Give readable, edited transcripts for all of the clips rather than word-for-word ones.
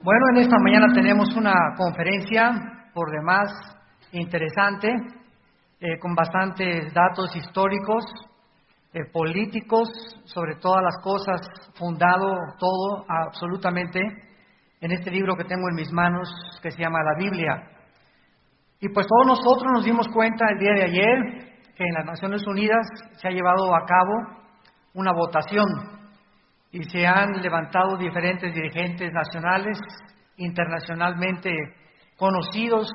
Bueno, en esta mañana tenemos una conferencia por demás interesante, con bastantes datos históricos, políticos, sobre todas las cosas, fundado todo absolutamente en este libro que tengo en mis manos, que se llama la Biblia. Y pues todos nosotros nos dimos cuenta el día de ayer que en las Naciones Unidas se ha llevado a cabo una votación y se han levantado diferentes dirigentes nacionales, internacionalmente conocidos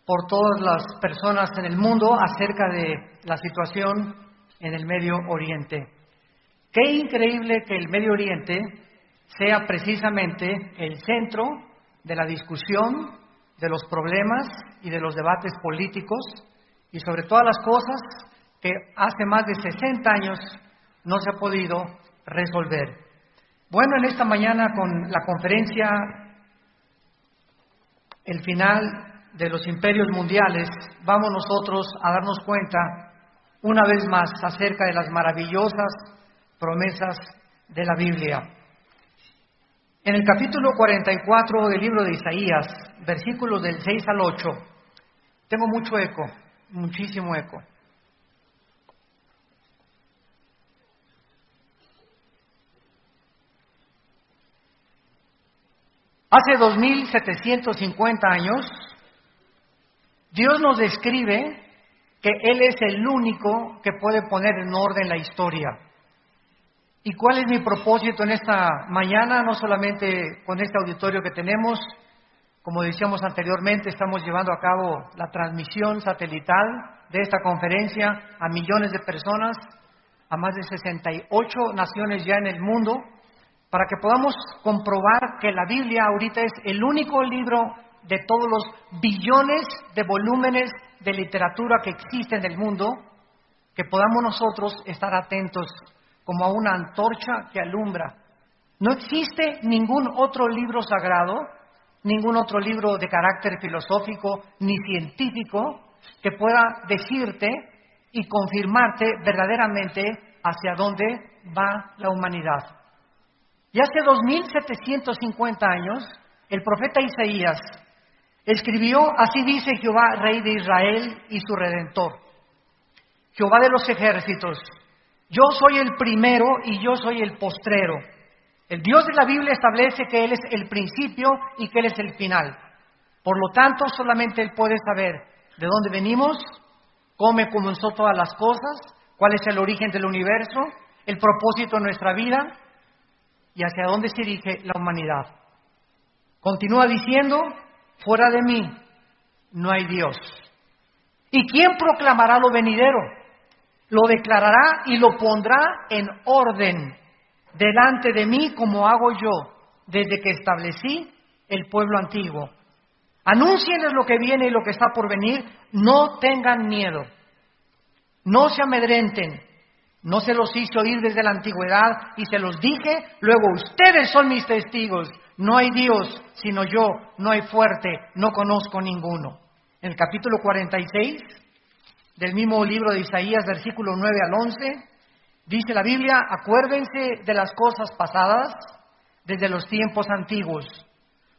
por todas las personas en el mundo acerca de la situación en el Medio Oriente. Qué increíble que el Medio Oriente sea precisamente el centro de la discusión, de los problemas y de los debates políticos y sobre todas las cosas que hace más de 60 años no se ha podido resolver. Bueno, en esta mañana con la conferencia El final de los imperios mundiales, vamos nosotros a darnos cuenta una vez más acerca de las maravillosas promesas de la Biblia. En el capítulo 44 del libro de Isaías, versículos del 6 al 8, tengo mucho eco, muchísimo eco. Hace 2750 años, Dios nos describe que Él es el único que puede poner en orden la historia. ¿Y cuál es mi propósito en esta mañana? No solamente con este auditorio que tenemos, como decíamos anteriormente, estamos llevando a cabo la transmisión satelital de esta conferencia a millones de personas, a más de 68 naciones ya en el mundo, para que podamos comprobar que la Biblia ahorita es el único libro de todos los billones de volúmenes de literatura que existen en el mundo, que podamos nosotros estar atentos como a una antorcha que alumbra. No existe ningún otro libro sagrado, ningún otro libro de carácter filosófico ni científico que pueda decirte y confirmarte verdaderamente hacia dónde va la humanidad. Y hace 2750 años, el profeta Isaías escribió: así dice Jehová, Rey de Israel y su Redentor, Jehová de los ejércitos, yo soy el primero y yo soy el postrero. El Dios de la Biblia establece que Él es el principio y que Él es el final. Por lo tanto, solamente Él puede saber de dónde venimos, cómo comenzó todas las cosas, cuál es el origen del universo, el propósito de nuestra vida y hacia dónde se dirige la humanidad. Continúa diciendo: fuera de mí no hay Dios. ¿Y quién proclamará lo venidero? Lo declarará y lo pondrá en orden delante de mí, como hago yo desde que establecí el pueblo antiguo. Anúncienles lo que viene y lo que está por venir. No tengan miedo, no se amedrenten. No se los hice oír desde la antigüedad y se los dije, luego ustedes son mis testigos. No hay Dios sino yo, no hay fuerte, no conozco ninguno. En el capítulo 46 del mismo libro de Isaías, versículo 9 al 11, dice la Biblia: acuérdense de las cosas pasadas desde los tiempos antiguos,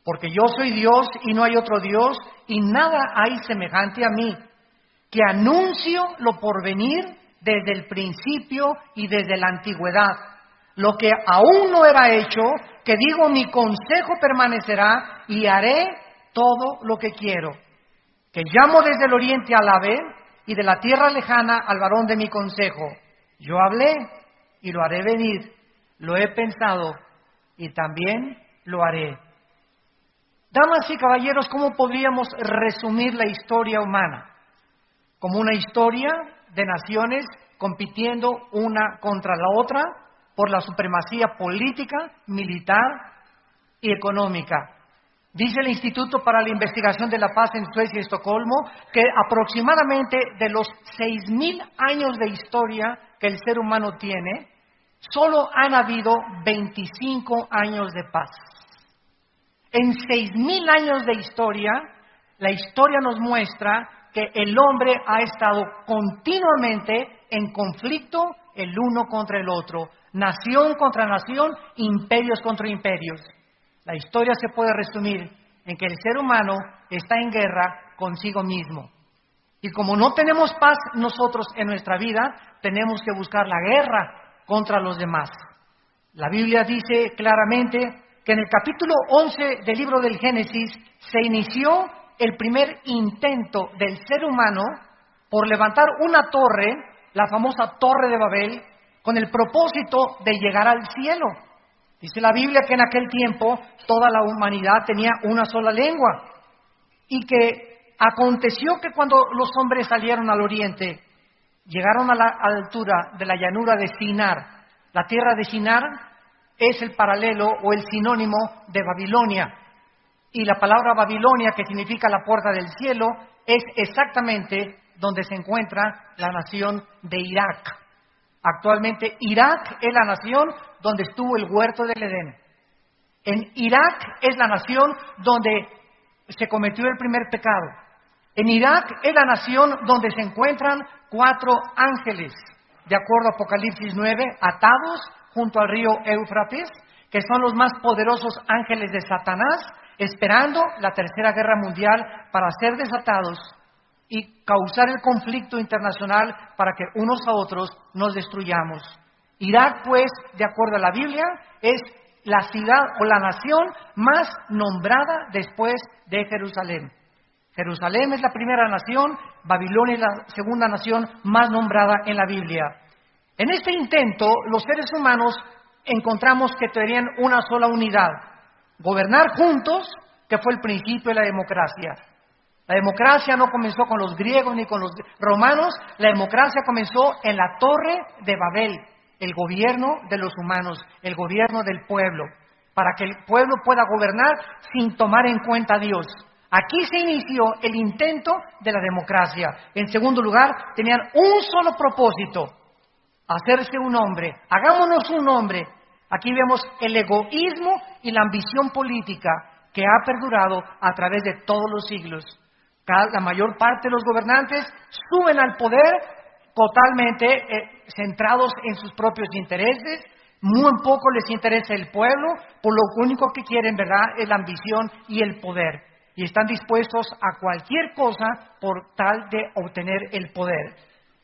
porque yo soy Dios y no hay otro Dios, y nada hay semejante a mí, que anuncio lo porvenir desde el principio y desde la antigüedad, lo que aún no era hecho, que digo, mi consejo permanecerá y haré todo lo que quiero, que llamo desde el oriente al ave y de la tierra lejana al varón de mi consejo. Yo hablé y lo haré venir, lo he pensado y también lo haré. Damas y caballeros, ¿cómo podríamos resumir la historia humana? Como una historia de naciones compitiendo una contra la otra por la supremacía política, militar y económica. Dice el Instituto para la Investigación de la Paz en Suecia y Estocolmo que aproximadamente de los 6.000 años de historia que el ser humano tiene, solo han habido 25 años de paz. En 6.000 años de historia, la historia nos muestra que el hombre ha estado continuamente en conflicto el uno contra el otro, nación contra nación, imperios contra imperios. La historia se puede resumir en que el ser humano está en guerra consigo mismo. Y como no tenemos paz nosotros en nuestra vida, tenemos que buscar la guerra contra los demás. La Biblia dice claramente que en el capítulo 11 del libro del Génesis se inició el primer intento del ser humano por levantar una torre, la famosa Torre de Babel, con el propósito de llegar al cielo. Dice la Biblia que en aquel tiempo toda la humanidad tenía una sola lengua y que aconteció que cuando los hombres salieron al oriente, llegaron a la altura de la llanura de Sinar. La tierra de Sinar es el paralelo o el sinónimo de Babilonia. Y la palabra Babilonia, que significa la puerta del cielo, es exactamente donde se encuentra la nación de Irak. Actualmente Irak es la nación donde estuvo el huerto del Edén. En Irak es la nación donde se cometió el primer pecado. En Irak es la nación donde se encuentran 4 ángeles, de acuerdo a Apocalipsis 9, atados junto al río Éufrates, que son los más poderosos ángeles de Satanás, esperando la Tercera Guerra Mundial para ser desatados y causar el conflicto internacional para que unos a otros nos destruyamos. Irak, pues, de acuerdo a la Biblia, es la ciudad o la nación más nombrada después de Jerusalén. Jerusalén es la primera nación, Babilonia es la segunda nación más nombrada en la Biblia. En este intento, los seres humanos encontramos que tenían una sola unidad: gobernar juntos, que fue el principio de la democracia. La democracia no comenzó con los griegos ni con los romanos, la democracia comenzó en la Torre de Babel, el gobierno de los humanos, el gobierno del pueblo, para que el pueblo pueda gobernar sin tomar en cuenta a Dios. Aquí se inició el intento de la democracia. En segundo lugar, tenían un solo propósito: hacerse un hombre. Hagámonos un hombre. Aquí vemos el egoísmo y la ambición política que ha perdurado a través de todos los siglos. La mayor parte de los gobernantes suben al poder totalmente centrados en sus propios intereses. Muy poco les interesa el pueblo, por lo único que quieren, ¿verdad?, es la ambición y el poder. Y están dispuestos a cualquier cosa por tal de obtener el poder.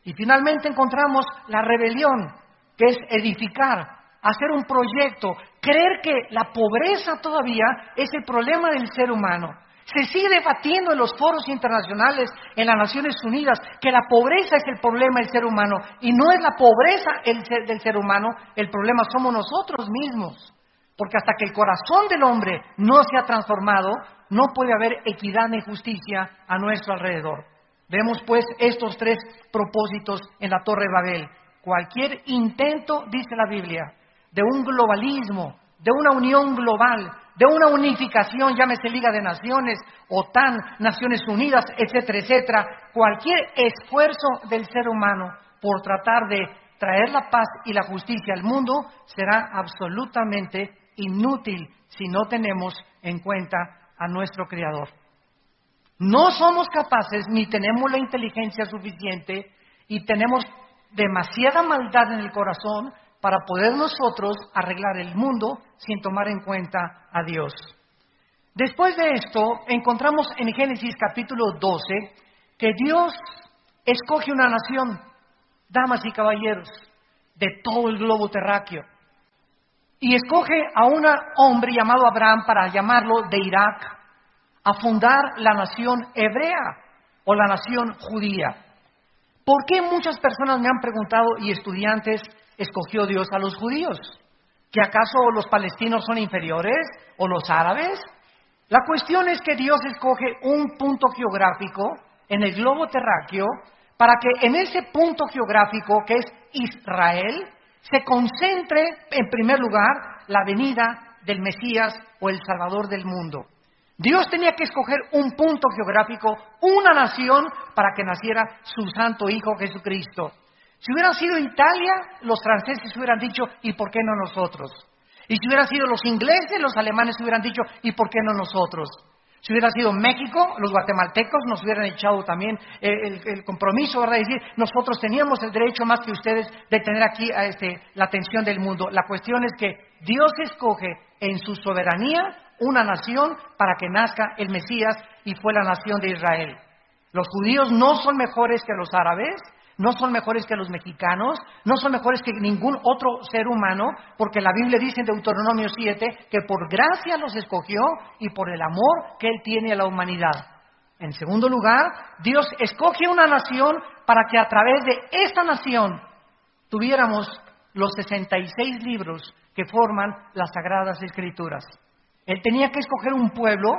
Y finalmente encontramos la rebelión, que es edificar, hacer un proyecto, creer que la pobreza todavía es el problema del ser humano. Se sigue debatiendo en los foros internacionales, en las Naciones Unidas, que la pobreza es el problema del ser humano. Y no es la pobreza del ser humano, el problema somos nosotros mismos. Porque hasta que el corazón del hombre no se ha transformado, no puede haber equidad ni justicia a nuestro alrededor. Vemos pues estos 3 propósitos en la Torre de Babel. Cualquier intento, dice la Biblia, de un globalismo, de una unión global, de una unificación, llámese Liga de Naciones, OTAN, Naciones Unidas, etcétera, etcétera, cualquier esfuerzo del ser humano por tratar de traer la paz y la justicia al mundo será absolutamente inútil si no tenemos en cuenta a nuestro Creador. No somos capaces ni tenemos la inteligencia suficiente y tenemos demasiada maldad en el corazón para poder nosotros arreglar el mundo sin tomar en cuenta a Dios. Después de esto, encontramos en Génesis capítulo 12 que Dios escoge una nación, damas y caballeros, de todo el globo terráqueo. Y escoge a un hombre llamado Abraham para llamarlo de Irak a fundar la nación hebrea o la nación judía. ¿Por qué muchas personas me han preguntado y estudiantes escogió Dios a los judíos? ¿Que acaso los palestinos son inferiores o los árabes? La cuestión es que Dios escoge un punto geográfico en el globo terráqueo para que en ese punto geográfico que es Israel se concentre en primer lugar la venida del Mesías o el Salvador del mundo. Dios tenía que escoger un punto geográfico, una nación, para que naciera su santo Hijo Jesucristo. Si hubiera sido Italia, los franceses hubieran dicho, ¿y por qué no nosotros? Y si hubieran sido los ingleses, los alemanes hubieran dicho, ¿y por qué no nosotros? Si hubiera sido México, los guatemaltecos nos hubieran echado también el compromiso, ¿verdad? De decir, nosotros teníamos el derecho más que ustedes de tener aquí la atención del mundo. La cuestión es que Dios escoge en su soberanía una nación para que nazca el Mesías, y fue la nación de Israel. Los judíos no son mejores que los árabes, no son mejores que los mexicanos, no son mejores que ningún otro ser humano, porque la Biblia dice en Deuteronomio 7 que por gracia los escogió y por el amor que Él tiene a la humanidad. En segundo lugar, Dios escoge una nación para que a través de esta nación tuviéramos los 66 libros que forman las Sagradas Escrituras. Él tenía que escoger un pueblo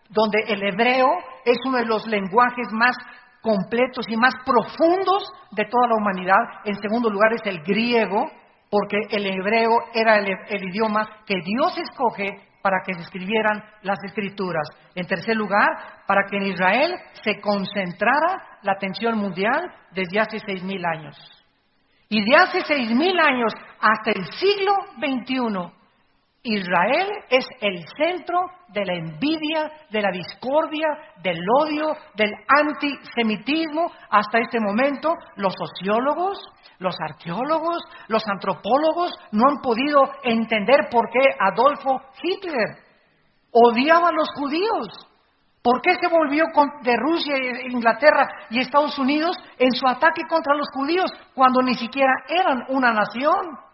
donde el hebreo es uno de los lenguajes más completos y más profundos de toda la humanidad. En segundo lugar es el griego, porque el hebreo era el idioma que Dios escoge para que se escribieran las Escrituras. En tercer lugar, para que en Israel se concentrara la atención mundial desde hace 6,000 años. Y de hace 6,000 años hasta el siglo XXI, Israel es el centro de la envidia, de la discordia, del odio, del antisemitismo. Hasta este momento, los sociólogos, los arqueólogos, los antropólogos no han podido entender por qué Adolfo Hitler odiaba a los judíos. ¿Por qué se volvió de Rusia, Inglaterra y Estados Unidos en su ataque contra los judíos cuando ni siquiera eran una nación?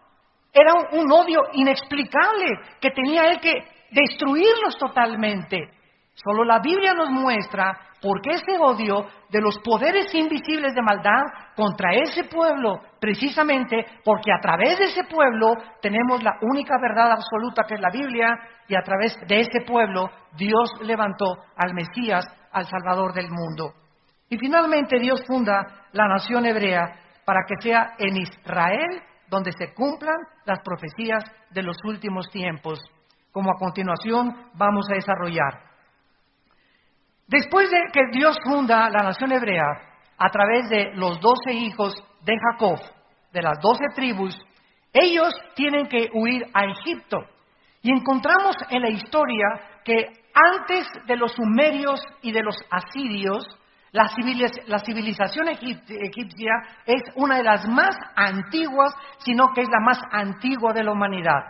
Era un odio inexplicable que tenía él que destruirlos totalmente. Solo la Biblia nos muestra por qué ese odio de los poderes invisibles de maldad contra ese pueblo, precisamente porque a través de ese pueblo tenemos la única verdad absoluta que es la Biblia, y a través de ese pueblo Dios levantó al Mesías, al Salvador del mundo. Y finalmente Dios funda la nación hebrea para que sea en Israel donde se cumplan las profecías de los últimos tiempos, como a continuación vamos a desarrollar. Después de que Dios funda la nación hebrea, a través de los 12 hijos de Jacob, de las 12 tribus, ellos tienen que huir a Egipto. Y encontramos en la historia que antes de los sumerios y de los asirios, la civilización egipcia es una de las más antiguas, sino que es la más antigua de la humanidad.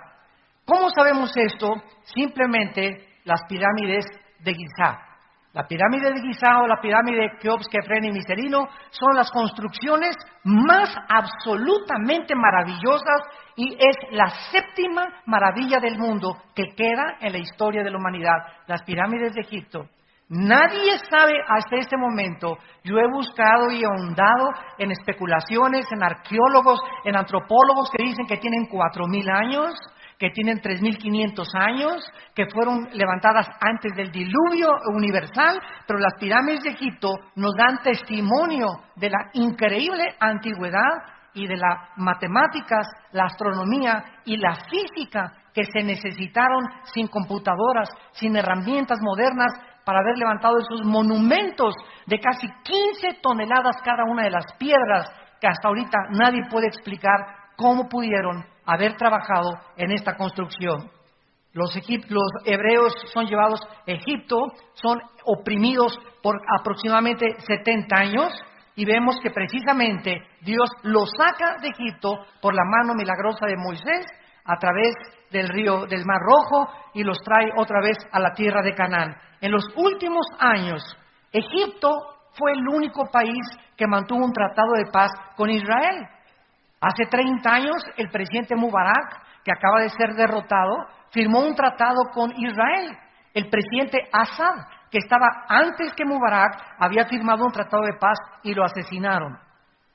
¿Cómo sabemos esto? Simplemente las pirámides de Giza. La pirámide de Giza o la pirámide de Keops, Kefren y Miserino son las construcciones más absolutamente maravillosas y es la séptima maravilla del mundo que queda en la historia de la humanidad, las pirámides de Egipto. Nadie sabe hasta este momento. Yo he buscado y ahondado en especulaciones, en arqueólogos, en antropólogos que dicen que tienen 4,000 años, que tienen 3,500 años, que fueron levantadas antes del diluvio universal, pero las pirámides de Egipto nos dan testimonio de la increíble antigüedad y de las matemáticas, la astronomía y la física que se necesitaron sin computadoras, sin herramientas modernas, para haber levantado esos monumentos de casi 15 toneladas cada una de las piedras, que hasta ahorita nadie puede explicar cómo pudieron haber trabajado en esta construcción. Los hebreos son llevados a Egipto, son oprimidos por aproximadamente 70 años, y vemos que precisamente Dios los saca de Egipto por la mano milagrosa de Moisés a través del río del Mar Rojo y los trae otra vez a la tierra de Canaán. En los últimos años, Egipto fue el único país que mantuvo un tratado de paz con Israel. Hace 30 años, el presidente Mubarak, que acaba de ser derrotado, firmó un tratado con Israel. El presidente Assad, que estaba antes que Mubarak, había firmado un tratado de paz y lo asesinaron.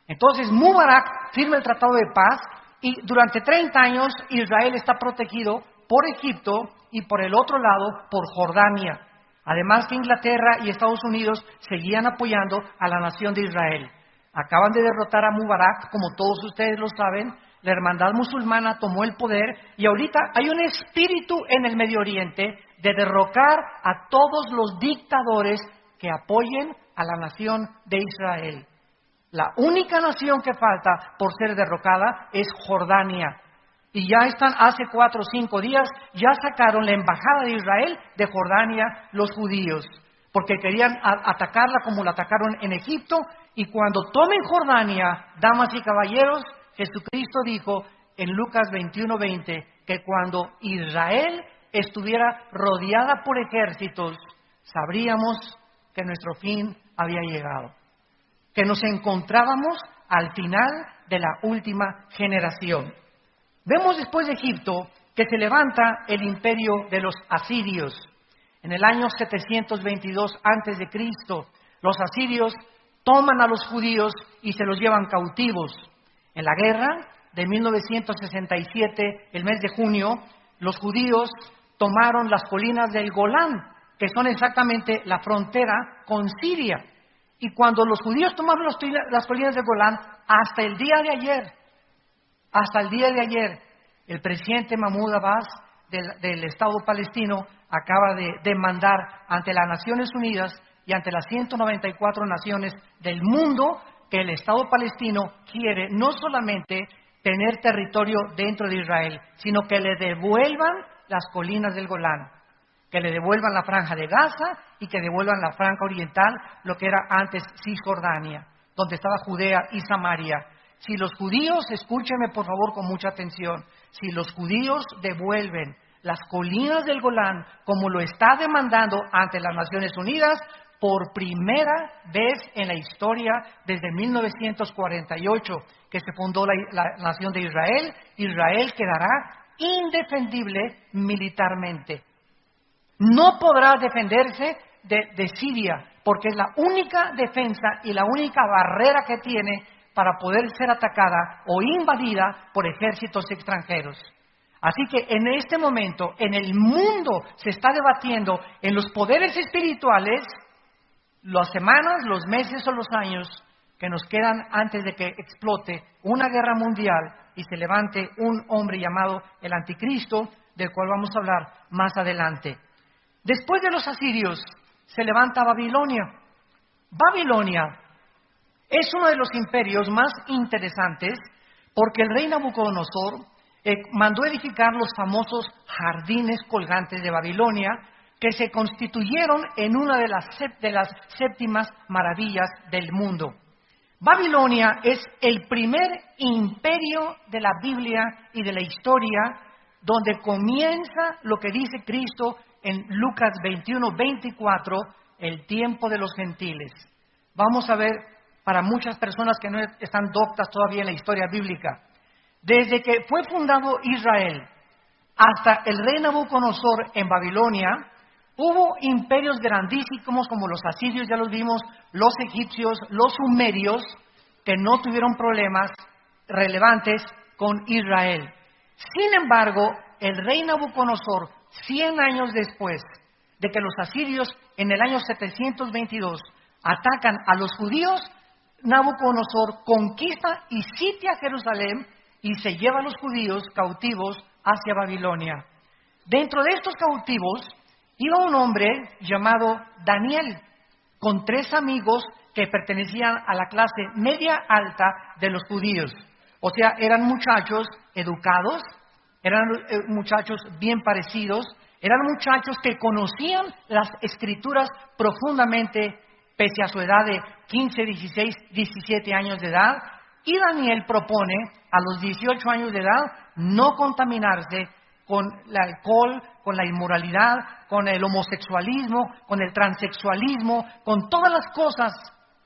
Entonces Mubarak firma el tratado de paz y durante 30 años Israel está protegido por Egipto y por el otro lado por Jordania. Además que Inglaterra y Estados Unidos seguían apoyando a la nación de Israel. Acaban de derrotar a Mubarak, como todos ustedes lo saben. La hermandad musulmana tomó el poder y ahorita hay un espíritu en el Medio Oriente de derrocar a todos los dictadores que apoyen a la nación de Israel. La única nación que falta por ser derrocada es Jordania. Y ya están, hace 4 o 5 días, ya sacaron la embajada de Israel de Jordania los judíos, porque querían atacarla como la atacaron en Egipto. Y cuando tomen Jordania, damas y caballeros, Jesucristo dijo en Lucas 21:20 que cuando Israel estuviera rodeada por ejércitos, sabríamos que nuestro fin había llegado, que nos encontrábamos al final de la última generación. Vemos después de Egipto que se levanta el imperio de los asirios. En el año 722 a.C., los asirios toman a los judíos y se los llevan cautivos. En la guerra de 1967, el mes de junio, los judíos tomaron las colinas del Golán, que son exactamente la frontera con Siria. Y cuando los judíos tomaron las colinas del Golán, hasta el día de ayer, el presidente Mahmoud Abbas del Estado palestino acaba de demandar ante las Naciones Unidas y ante las 194 naciones del mundo que el Estado palestino quiere no solamente tener territorio dentro de Israel, sino que le devuelvan las colinas del Golán, que le devuelvan la franja de Gaza y que devuelvan la franja oriental, lo que era antes Cisjordania, donde estaba Judea y Samaria. Si los judíos, escúchenme por favor con mucha atención, si los judíos devuelven las colinas del Golán como lo está demandando ante las Naciones Unidas, por primera vez en la historia, desde 1948, que se fundó la nación de Israel, Israel quedará indefendible militarmente. No podrá defenderse de Siria, porque es la única defensa y la única barrera que tiene para poder ser atacada o invadida por ejércitos extranjeros. Así que en este momento, en el mundo se está debatiendo en los poderes espirituales las semanas, los meses o los años que nos quedan antes de que explote una guerra mundial y se levante un hombre llamado el Anticristo, del cual vamos a hablar más adelante. Después de los asirios, se levanta Babilonia. Babilonia es uno de los imperios más interesantes porque el rey Nabucodonosor mandó edificar los famosos jardines colgantes de Babilonia, que se constituyeron en una de las séptimas maravillas del mundo. Babilonia es el primer imperio de la Biblia y de la historia, donde comienza lo que dice Cristo en Lucas 21:24, el tiempo de los gentiles. Vamos a ver, para muchas personas que no están doctas todavía en la historia bíblica, desde que fue fundado Israel hasta el rey Nabucodonosor en Babilonia, hubo imperios grandísimos como los asirios, ya los vimos, los egipcios, los sumerios, que no tuvieron problemas relevantes con Israel. Sin embargo, el rey Nabucodonosor, 100 años después de que los asirios en el año 722 atacan a los judíos, Nabucodonosor conquista y sitia Jerusalén y se lleva a los judíos cautivos hacia Babilonia. Dentro de estos cautivos iba un hombre llamado Daniel, con 3 amigos que pertenecían a la clase media alta de los judíos. O sea, eran muchachos educados, eran muchachos bien parecidos, eran muchachos que conocían las escrituras profundamente, pese a su edad de 15, 16, 17 años de edad. Y Daniel propone a los 18 años de edad no contaminarse con el alcohol, con la inmoralidad, con el homosexualismo, con el transexualismo, con todas las cosas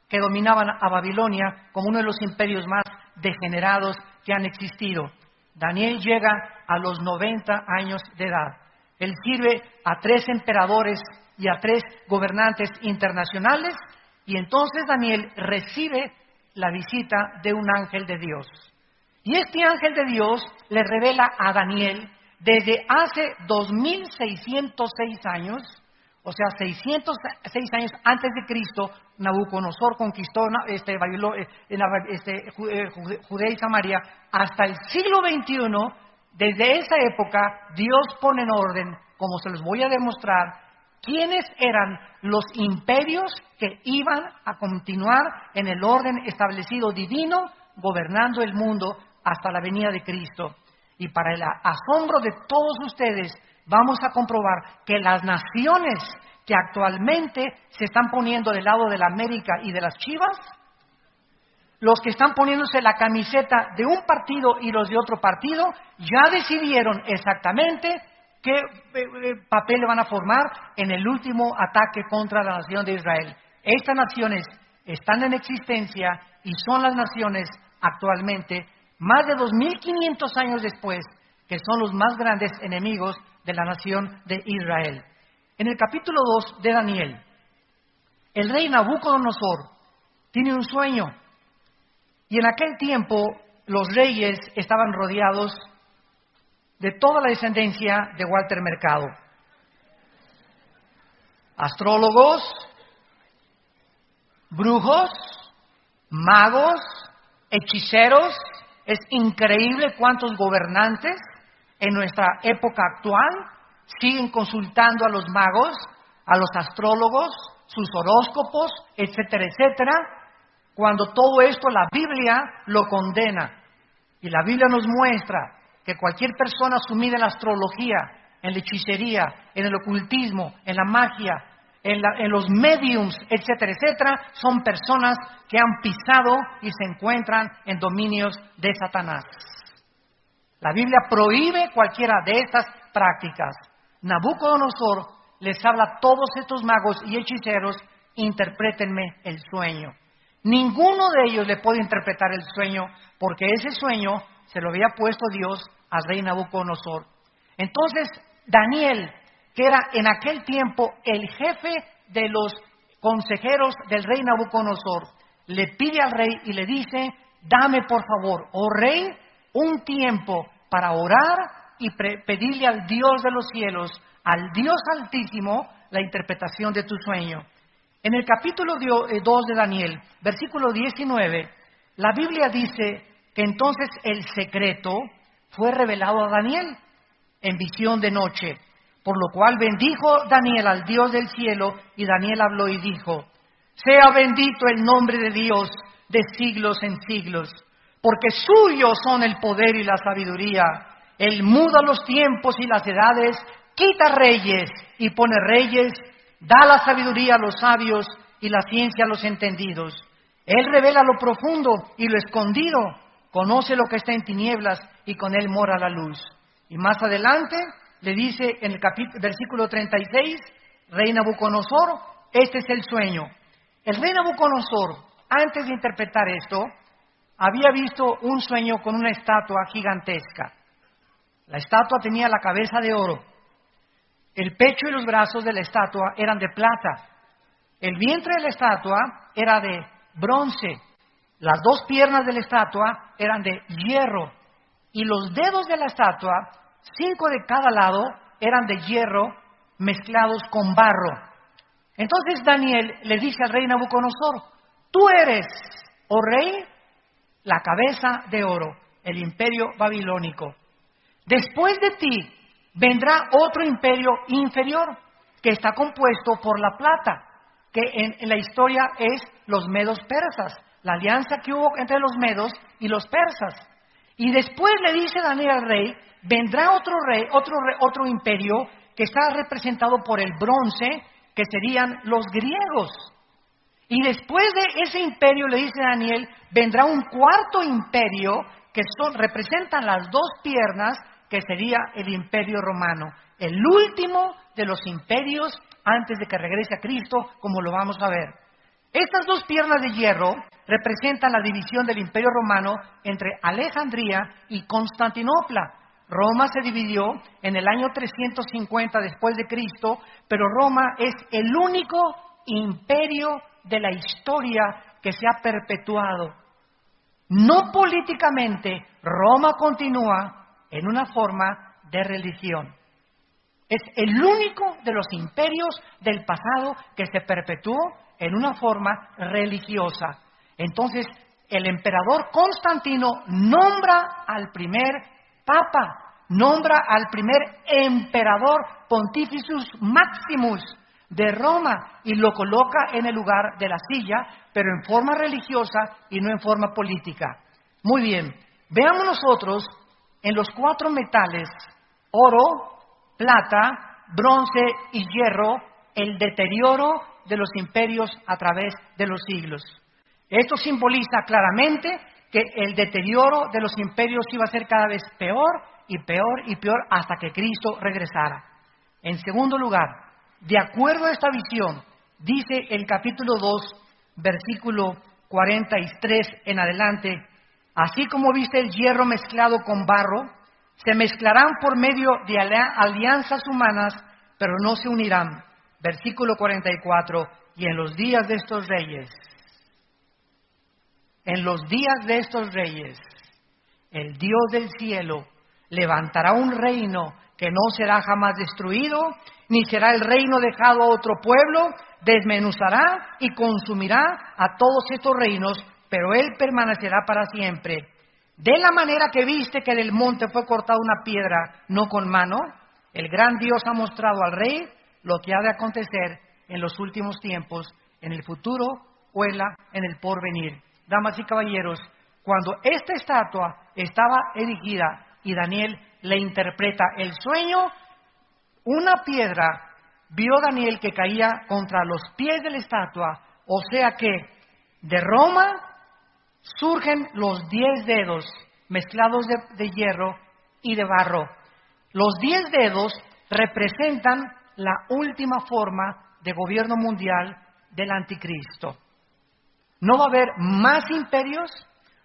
que dominaban a Babilonia como uno de los imperios más degenerados que han existido. Daniel llega a los 90 años de edad. Él sirve a 3 emperadores y a 3 gobernantes internacionales, y entonces Daniel recibe la visita de un ángel de Dios. Y este ángel de Dios le revela a Daniel desde hace 2606 años, o sea, 606 años antes de Cristo, Nabucodonosor conquistó Judea y Samaria, hasta el siglo XXI. Desde esa época, Dios pone en orden, como se los voy a demostrar, quiénes eran los imperios que iban a continuar en el orden establecido divino, gobernando el mundo hasta la venida de Cristo. Y para el asombro de todos ustedes, vamos a comprobar que las naciones que actualmente se están poniendo del lado de la América y de las Chivas, los que están poniéndose la camiseta de un partido y los de otro partido, ya decidieron exactamente ¿qué papel le van a formar en el último ataque contra la nación de Israel? Estas naciones están en existencia y son las naciones actualmente, más de 2500 años después, que son los más grandes enemigos de la nación de Israel. En el capítulo 2 de Daniel, el rey Nabucodonosor tiene un sueño. Y en aquel tiempo los reyes estaban rodeados de toda la descendencia de Walter Mercado. Astrólogos, brujos, magos, hechiceros. Es increíble cuántos gobernantes en nuestra época actual siguen consultando a los magos, a los astrólogos, sus horóscopos, etcétera, etcétera, cuando todo esto la Biblia lo condena. Y la Biblia nos muestra que cualquier persona sumida en la astrología, en la hechicería, en el ocultismo, en la magia, en los mediums, etcétera, etcétera, son personas que han pisado y se encuentran en dominios de Satanás. La Biblia prohíbe cualquiera de estas prácticas. Nabucodonosor les habla a todos estos magos y hechiceros: interprétenme el sueño. Ninguno de ellos le puede interpretar el sueño, porque ese sueño se lo había puesto Dios al rey Nabucodonosor. Entonces, Daniel, que era en aquel tiempo el jefe de los consejeros del rey Nabucodonosor, le pide al rey y le dice: dame por favor, oh rey, un tiempo para orar y pedirle al Dios de los cielos, al Dios Altísimo, la interpretación de tu sueño. En el capítulo 2 de Daniel, versículo 19, la Biblia dice que entonces el secreto fue revelado a Daniel en visión de noche, por lo cual bendijo Daniel al Dios del cielo, y Daniel habló y dijo: sea bendito el nombre de Dios de siglos en siglos, porque suyos son el poder y la sabiduría. Él muda los tiempos y las edades, quita reyes y pone reyes, da la sabiduría a los sabios y la ciencia a los entendidos. Él revela lo profundo y lo escondido, conoce lo que está en tinieblas y con él mora la luz. Y más adelante le dice en el versículo 36, rey Nabucodonosor, este es el sueño. El rey Nabucodonosor, antes de interpretar esto, había visto un sueño con una estatua gigantesca. La estatua tenía la cabeza de oro. El pecho y los brazos de la estatua eran de plata. El vientre de la estatua era de bronce. Las dos piernas de la estatua eran de hierro. Y los dedos de la estatua, 5 de cada lado, eran de hierro mezclados con barro. Entonces Daniel le dice al rey Nabucodonosor: tú eres, oh rey, la cabeza de oro, el imperio babilónico. Después de ti vendrá otro imperio inferior, que está compuesto por la plata, que en la historia es los medos persas, la alianza que hubo entre los medos y los persas. Y después le dice Daniel al rey: vendrá otro imperio que está representado por el bronce, que serían los griegos. Y después de ese imperio, le dice Daniel, vendrá un cuarto imperio que representan las dos piernas, que sería el imperio romano, el último de los imperios antes de que regrese a Cristo, como lo vamos a ver. Estas dos piernas de hierro representan la división del imperio romano entre Alejandría y Constantinopla. Roma se dividió en el año 350 después de Cristo, pero Roma es el único imperio de la historia que se ha perpetuado. No políticamente, Roma continúa en una forma de religión. Es el único de los imperios del pasado que se perpetuó en una forma religiosa. Entonces, el emperador Constantino nombra al primer papa, nombra al primer emperador Pontificus Maximus de Roma y lo coloca en el lugar de la silla, pero en forma religiosa y no en forma política. Muy bien, veamos nosotros en los 4 metales, oro, plata, bronce y hierro, el deterioro de los imperios a través de los siglos. Esto simboliza claramente que el deterioro de los imperios iba a ser cada vez peor y peor hasta que Cristo regresara. En segundo lugar, de acuerdo a esta visión, dice el capítulo 2, versículo 43 en adelante, así como viste el hierro mezclado con barro, se mezclarán por medio de alianzas humanas, pero no se unirán. Versículo 44, y en los días de estos reyes, el Dios del cielo levantará un reino que no será jamás destruido, ni será el reino dejado a otro pueblo, desmenuzará y consumirá a todos estos reinos, pero él permanecerá para siempre. De la manera que viste que del monte fue cortada una piedra, no con mano, el gran Dios ha mostrado al rey lo que ha de acontecer en los últimos tiempos, en el futuro o en el porvenir. Damas y caballeros, cuando esta estatua estaba erigida y Daniel le interpreta el sueño, una piedra vio Daniel que caía contra los pies de la estatua, o sea que de Roma surgen los 10 dedos mezclados de hierro y de barro. Los 10 dedos representan la última forma de gobierno mundial del anticristo. No va a haber más imperios,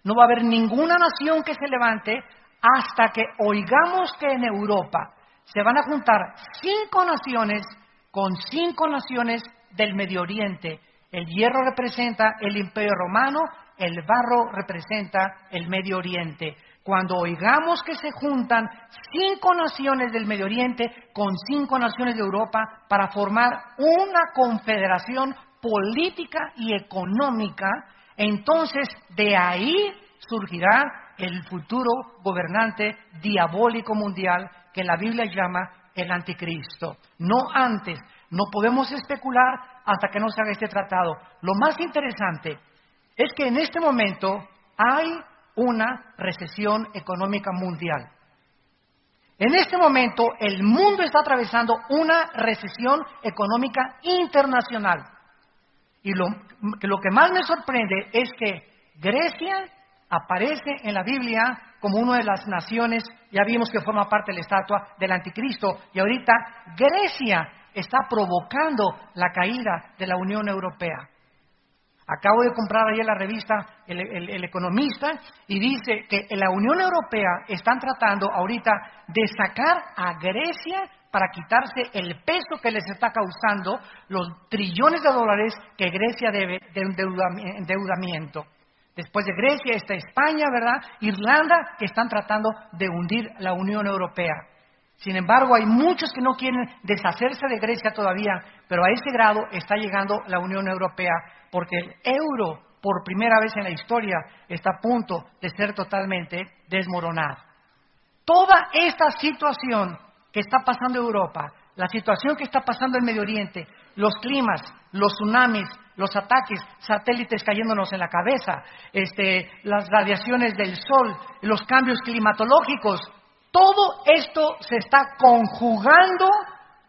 no va a haber ninguna nación que se levante hasta que oigamos que en Europa se van a juntar 5 naciones con 5 naciones del Medio Oriente. El hierro representa el Imperio Romano, el barro representa el Medio Oriente. Cuando oigamos que se juntan 5 naciones del Medio Oriente con 5 naciones de Europa para formar una confederación política y económica, entonces de ahí surgirá el futuro gobernante diabólico mundial que la Biblia llama el anticristo. No antes, no podemos especular hasta que no se haga este tratado. Lo más interesante es que en este momento hay una recesión económica mundial. En este momento el mundo está atravesando una recesión económica internacional. Y lo que más me sorprende es que Grecia aparece en la Biblia como una de las naciones, ya vimos que forma parte de la estatua del anticristo, y ahorita Grecia está provocando la caída de la Unión Europea. Acabo de comprar ayer la revista El Economista y dice que en la Unión Europea están tratando ahorita de sacar a Grecia para quitarse el peso que les está causando los trillones de dólares que Grecia debe de endeudamiento. Después de Grecia está España, ¿verdad? Irlanda, que están tratando de hundir la Unión Europea. Sin embargo, hay muchos que no quieren deshacerse de Grecia todavía, pero a ese grado está llegando la Unión Europea, porque el euro, por primera vez en la historia, está a punto de ser totalmente desmoronado. Toda esta situación que está pasando en Europa, la situación que está pasando en Medio Oriente, los climas, los tsunamis, los ataques, satélites cayéndonos en la cabeza, las radiaciones del sol, los cambios climatológicos, todo esto se está conjugando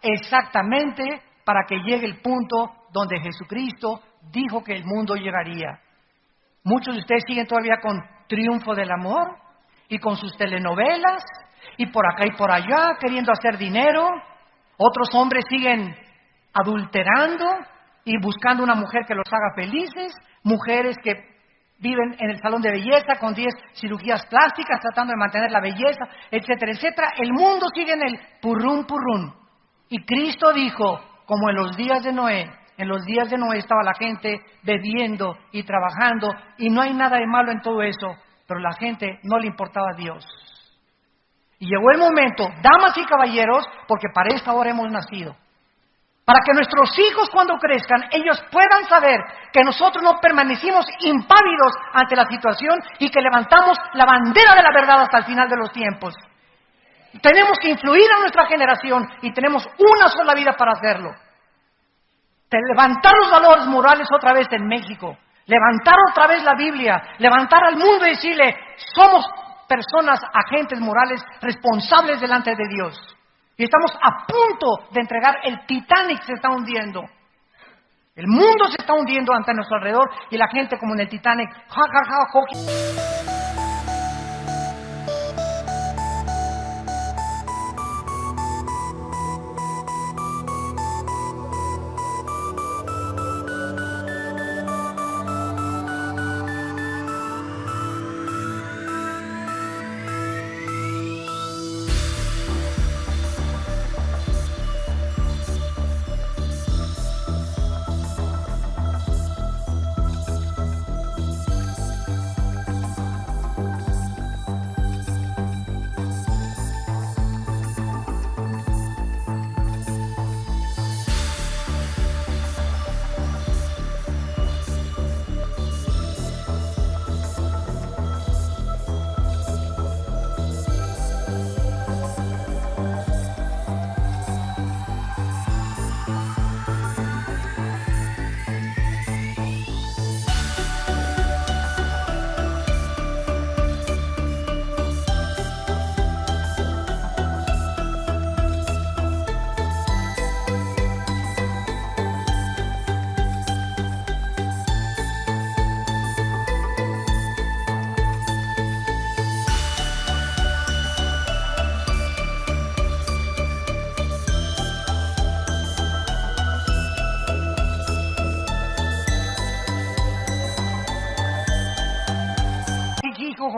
exactamente para que llegue el punto donde Jesucristo dijo que el mundo llegaría. Muchos de ustedes siguen todavía con Triunfo del Amor y con sus telenovelas y por acá y por allá queriendo hacer dinero. Otros hombres siguen adulterando y buscando una mujer que los haga felices, mujeres que viven en el salón de belleza con 10 cirugías plásticas tratando de mantener la belleza, etcétera, etcétera. El mundo sigue en el purrún, purrún. Y Cristo dijo, como en los días de Noé estaba la gente bebiendo y trabajando, y no hay nada de malo en todo eso, pero la gente no le importaba a Dios. Y llegó el momento, damas y caballeros, porque para esta hora hemos nacido, para que nuestros hijos cuando crezcan, ellos puedan saber que nosotros no permanecimos impávidos ante la situación y que levantamos la bandera de la verdad hasta el final de los tiempos. Tenemos que influir a nuestra generación y tenemos una sola vida para hacerlo. De levantar los valores morales otra vez en México, levantar otra vez la Biblia, levantar al mundo y decirle, somos personas, agentes morales responsables delante de Dios. Y estamos a punto de entregar, el Titanic se está hundiendo. El mundo se está hundiendo ante nuestro alrededor y la gente como en el Titanic, ja, ja, ja, ja.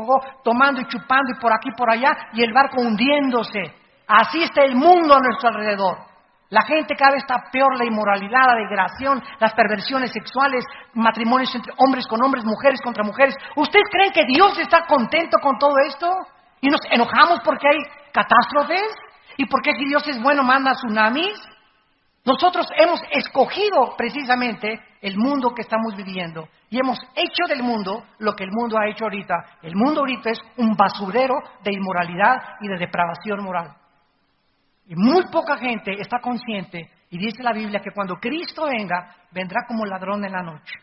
fuego, tomando y chupando y por aquí y por allá, y el barco hundiéndose. Así está el mundo a nuestro alrededor. La gente cada vez está peor, la inmoralidad, la degradación, las perversiones sexuales, matrimonios entre hombres con hombres, mujeres contra mujeres. ¿Ustedes creen que Dios está contento con todo esto? ¿Y nos enojamos porque hay catástrofes? ¿Y porque si Dios es bueno manda tsunamis? Nosotros hemos escogido precisamente el mundo que estamos viviendo y hemos hecho del mundo lo que el mundo ha hecho ahorita. El mundo ahorita es un basurero de inmoralidad y de depravación moral. Y muy poca gente está consciente, y dice la Biblia que cuando Cristo venga, vendrá como ladrón en la noche.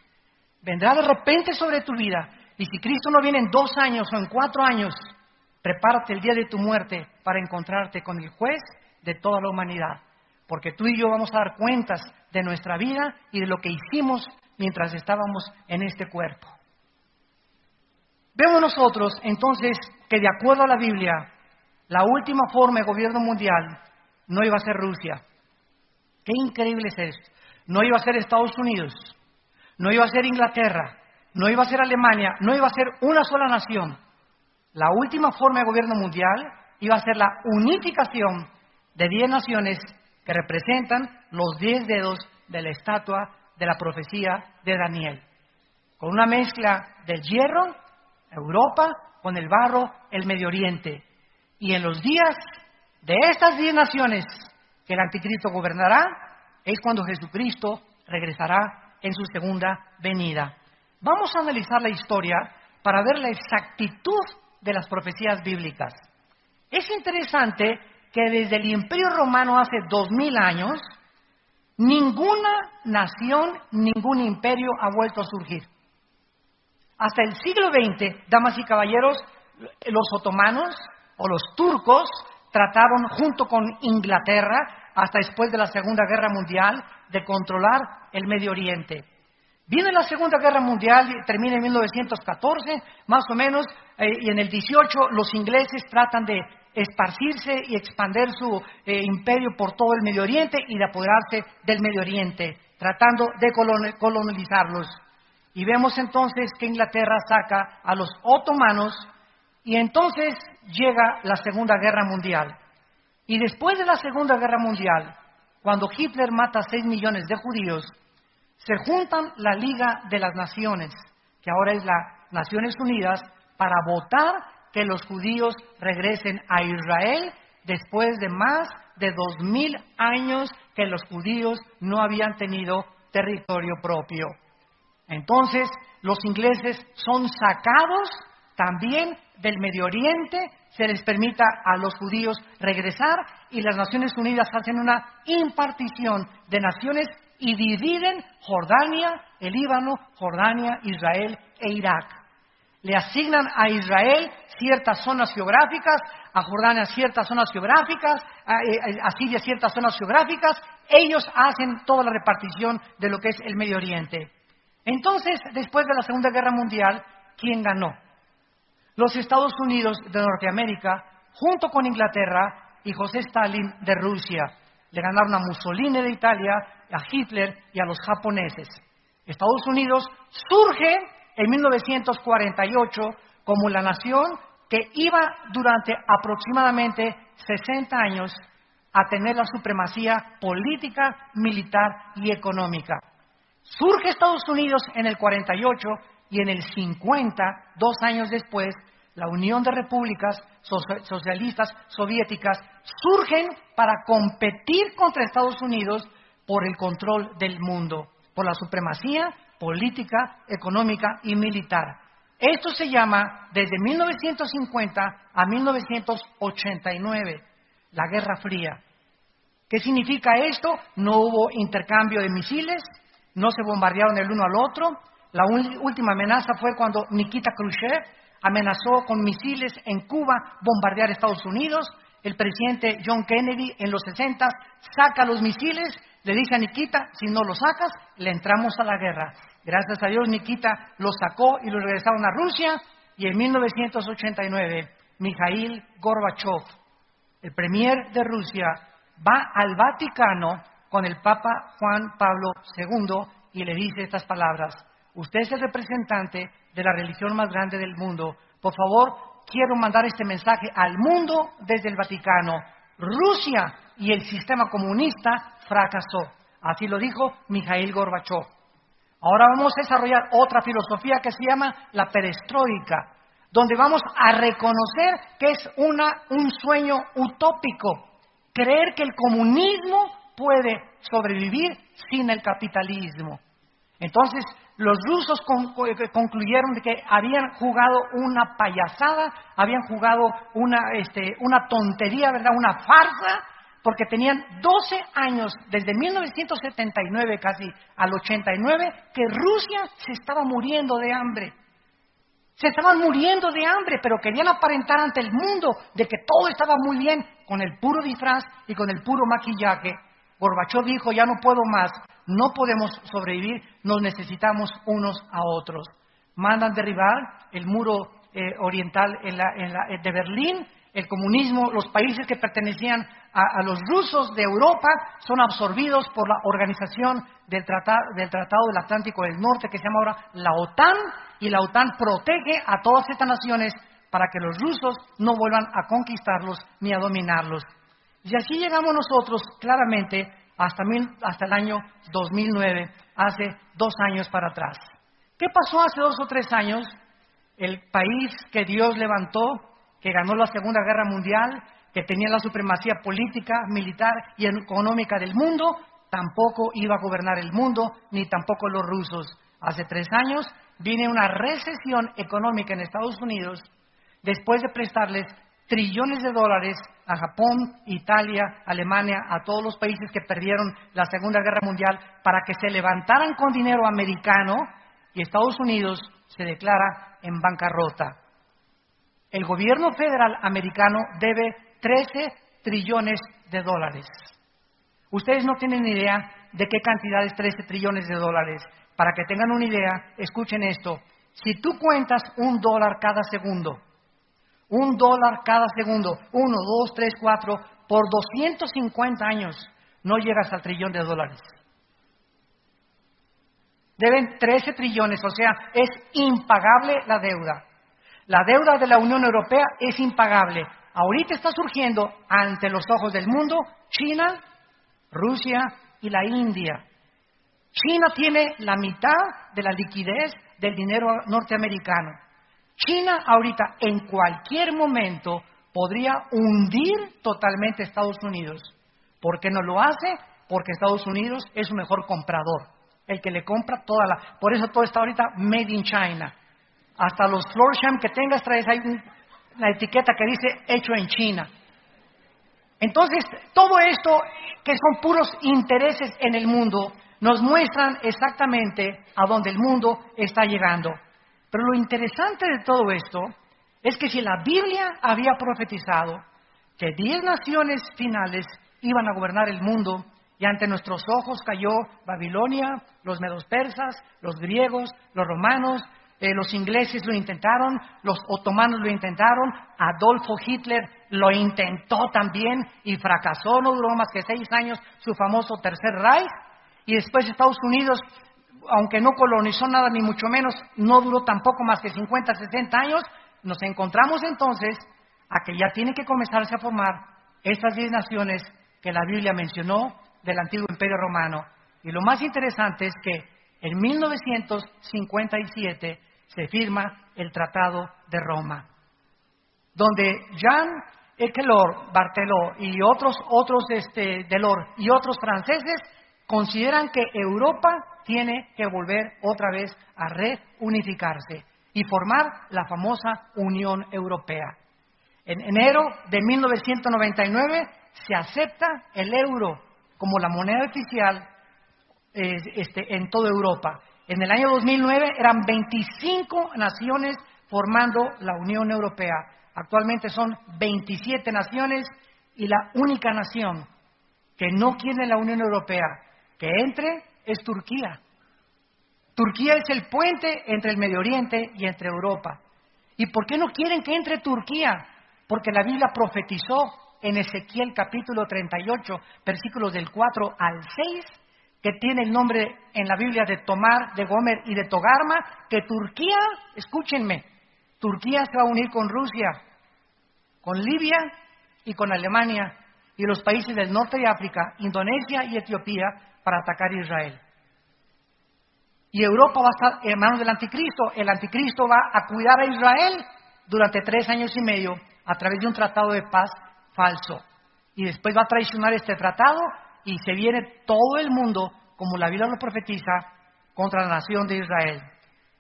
Vendrá de repente sobre tu vida, y si Cristo no viene en 2 años o en 4 años, prepárate el día de tu muerte para encontrarte con el juez de toda la humanidad. Porque tú y yo vamos a dar cuentas de nuestra vida y de lo que hicimos mientras estábamos en este cuerpo. Vemos nosotros entonces que de acuerdo a la Biblia, la última forma de gobierno mundial no iba a ser Rusia. Qué increíble es esto. No iba a ser Estados Unidos, no iba a ser Inglaterra, no iba a ser Alemania, no iba a ser una sola nación. La última forma de gobierno mundial iba a ser la unificación de 10 naciones que representan los 10 dedos de la estatua de la profecía de Daniel. Con una mezcla del hierro, Europa, con el barro, el Medio Oriente. Y en los días de estas 10 naciones que el anticristo gobernará, es cuando Jesucristo regresará en su segunda venida. Vamos a analizar la historia para ver la exactitud de las profecías bíblicas. Es interesante que desde el Imperio Romano hace 2000 años, ninguna nación, ningún imperio ha vuelto a surgir. Hasta el siglo XX, damas y caballeros, los otomanos o los turcos trataron junto con Inglaterra, hasta después de la Segunda Guerra Mundial, de controlar el Medio Oriente. Viene la Segunda Guerra Mundial, termina en 1914, más o menos, y en el 18 los ingleses tratan de esparcirse y expandir su imperio por todo el Medio Oriente y de apoderarse del Medio Oriente, tratando de colonizarlos. Y vemos entonces que Inglaterra saca a los otomanos y entonces llega la Segunda Guerra Mundial. Y después de la Segunda Guerra Mundial, cuando Hitler mata a 6 millones de judíos, se juntan la Liga de las Naciones, que ahora es las Naciones Unidas, para votar que los judíos regresen a Israel después de más de 2000 años que los judíos no habían tenido territorio propio. Entonces, los ingleses son sacados también del Medio Oriente, se les permita a los judíos regresar y las Naciones Unidas hacen una impartición de naciones y dividen Jordania, el Líbano, Jordania, Israel e Irak. Le asignan a Israel ciertas zonas geográficas, a Jordania ciertas zonas geográficas, a Siria ciertas zonas geográficas. Ellos hacen toda la repartición de lo que es el Medio Oriente. Entonces, después de la Segunda Guerra Mundial, ¿quién ganó? Los Estados Unidos de Norteamérica, junto con Inglaterra y José Stalin de Rusia. Le ganaron a Mussolini de Italia, a Hitler y a los japoneses. Estados Unidos surge en 1948 como la nación que iba durante aproximadamente 60 años a tener la supremacía política, militar y económica. Surge Estados Unidos en el 48 y en el 50, 2 años después, la Unión de Repúblicas Socialistas Soviéticas surgen para competir contra Estados Unidos por el control del mundo, por la supremacía política, económica y militar. Esto se llama, desde 1950 a 1989, la Guerra Fría. ¿Qué significa esto? No hubo intercambio de misiles, no se bombardearon el uno al otro. La última amenaza fue cuando Nikita Khrushchev amenazó con misiles en Cuba bombardear Estados Unidos. El presidente John Kennedy en los 60 saca los misiles, le dice a Nikita, si no los sacas, le entramos a la guerra. Gracias a Dios Nikita los sacó y los regresaron a Rusia, y en 1989 Mikhail Gorbachev, el premier de Rusia, va al Vaticano con el Papa Juan Pablo II y le dice estas palabras: usted es el representante de la religión más grande del mundo, Por favor, quiero mandar este mensaje al mundo desde el Vaticano. Rusia y el sistema comunista fracasó. Así lo dijo Mikhail Gorbachev. Ahora vamos a desarrollar otra filosofía que se llama la perestroika, donde vamos a reconocer que es un sueño utópico, creer que el comunismo puede sobrevivir sin el capitalismo. Entonces, los rusos concluyeron de que habían jugado una payasada, habían jugado una tontería, ¿verdad? Una farsa, porque tenían 12 años, desde 1979 casi al 89, que Rusia se estaba muriendo de hambre. Se estaban muriendo de hambre, pero querían aparentar ante el mundo de que todo estaba muy bien con el puro disfraz y con el puro maquillaje. Gorbachev dijo, ya no puedo más, no podemos sobrevivir, nos necesitamos unos a otros. Mandan derribar el muro oriental de Berlín, el comunismo, los países que pertenecían a los rusos de Europa son absorbidos por la organización del Tratado del Atlántico del Norte, que se llama ahora la OTAN, y la OTAN protege a todas estas naciones para que los rusos no vuelvan a conquistarlos ni a dominarlos. Y así llegamos nosotros claramente hasta el año 2009, hace 2 años para atrás. ¿Qué pasó hace 2 o 3 años? El país que Dios levantó, que ganó la Segunda Guerra Mundial, que tenía la supremacía política, militar y económica del mundo, tampoco iba a gobernar el mundo, ni tampoco los rusos. Hace 3 años viene una recesión económica en Estados Unidos, después de prestarles trillones de dólares a Japón, Italia, Alemania, a todos los países que perdieron la Segunda Guerra Mundial para que se levantaran con dinero americano, y Estados Unidos se declara en bancarrota. El gobierno federal americano debe 13 trillones de dólares. Ustedes no tienen ni idea de qué cantidad es 13 trillones de dólares. Para que tengan una idea, escuchen esto. Si tú cuentas $1 cada segundo, $1 cada segundo, 1, 2, 3, 4, por 250 años, no llegas al trillón de dólares. Deben 13 trillones, o sea, es impagable la deuda. La deuda de la Unión Europea es impagable. Ahorita está surgiendo ante los ojos del mundo China, Rusia y la India. China tiene la mitad de la liquidez del dinero norteamericano. China ahorita en cualquier momento podría hundir totalmente a Estados Unidos. ¿Por qué no lo hace? Porque Estados Unidos es su mejor comprador, el que le compra por eso todo está ahorita made in China. Hasta los Florsheim que tengas traes ahí la etiqueta que dice hecho en China. Entonces, todo esto, que son puros intereses en el mundo, nos muestran exactamente a dónde el mundo está llegando. Pero lo interesante de todo esto es que si la Biblia había profetizado que 10 naciones finales iban a gobernar el mundo, y ante nuestros ojos cayó Babilonia, los medos persas, los griegos, los romanos, los ingleses lo intentaron, los otomanos lo intentaron, Adolfo Hitler lo intentó también y fracasó, no duró más que 6 años su famoso Tercer Reich, y después Estados Unidos, aunque no colonizó nada ni mucho menos, no duró tampoco más que 50, 60 años. Nos encontramos entonces a que ya tiene que comenzarse a formar estas 10 naciones que la Biblia mencionó del antiguo Imperio Romano. Y lo más interesante es que en 1957 se firma el Tratado de Roma, donde Jean Ekelor, Barteló y otros Delors y otros franceses consideran que Europa tiene que volver otra vez a reunificarse y formar la famosa Unión Europea. En enero de 1999 se acepta el euro como la moneda oficial en toda Europa. En el año 2009 eran 25 naciones formando la Unión Europea. Actualmente son 27 naciones y la única nación que no quiere la Unión Europea que entre es Turquía. Turquía es el puente entre el Medio Oriente y entre Europa. ¿Y por qué no quieren que entre Turquía? Porque la Biblia profetizó en Ezequiel capítulo 38, versículos del 4 al 6, que tiene el nombre en la Biblia de Tomar, de Gomer y de Togarma, que Turquía, escúchenme, Turquía se va a unir con Rusia, con Libia y con Alemania y los países del norte de África, Indonesia y Etiopía, para atacar a Israel. Y Europa va a estar en manos del anticristo. El anticristo va a cuidar a Israel durante 3 años y medio a través de un tratado de paz falso. Y después va a traicionar este tratado y se viene todo el mundo, como la Biblia lo profetiza, contra la nación de Israel.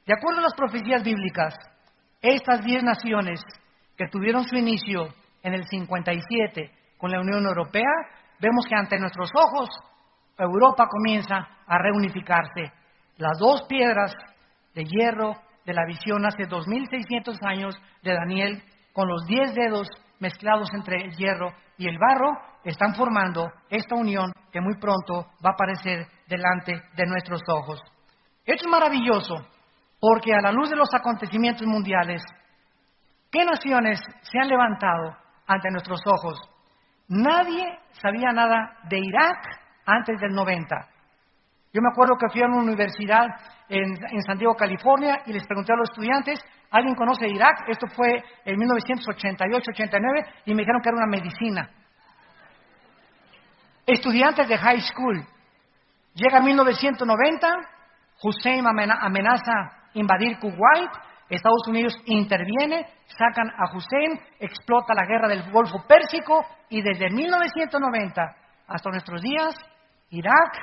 De acuerdo a las profecías bíblicas, estas 10 naciones que tuvieron su inicio en el 57 con la Unión Europea, vemos que ante nuestros ojos Europa comienza a reunificarse. Las 2 piedras de hierro de la visión hace 2600 años de Daniel, con los 10 dedos mezclados entre el hierro y el barro, están formando esta unión que muy pronto va a aparecer delante de nuestros ojos. Esto es maravilloso, porque a la luz de los acontecimientos mundiales, ¿qué naciones se han levantado ante nuestros ojos? Nadie sabía nada de Irak antes del 90. Yo me acuerdo que fui a una universidad en San Diego, California, y les pregunté a los estudiantes, ¿alguien conoce Irak? Esto fue en 1988-89, y me dijeron que era una medicina. Estudiantes de high school. Llega 1990, Hussein amenaza invadir Kuwait, Estados Unidos interviene, sacan a Hussein, explota la guerra del Golfo Pérsico, y desde 1990 hasta nuestros días, Irak,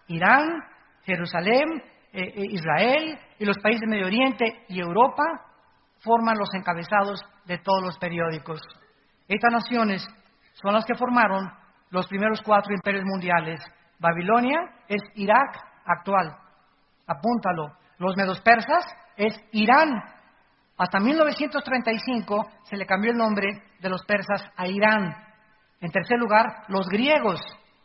Irán, Jerusalén, Israel y los países del Medio Oriente y Europa forman los encabezados de todos los periódicos. Estas naciones son las que formaron los primeros 4 imperios mundiales. Babilonia es Irak actual, apúntalo. Los medos persas es Irán. Hasta 1935 se le cambió el nombre de los persas a Irán. En tercer lugar, los griegos.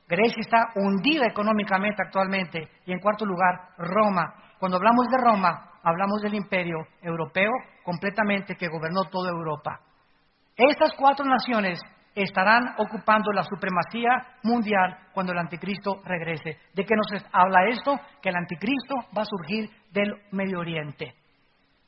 Grecia está hundida económicamente actualmente. Y en cuarto lugar, Roma. Cuando hablamos de Roma, hablamos del imperio europeo completamente que gobernó toda Europa. Estas 4 naciones estarán ocupando la supremacía mundial cuando el anticristo regrese. ¿De qué nos habla esto? Que el anticristo va a surgir del Medio Oriente.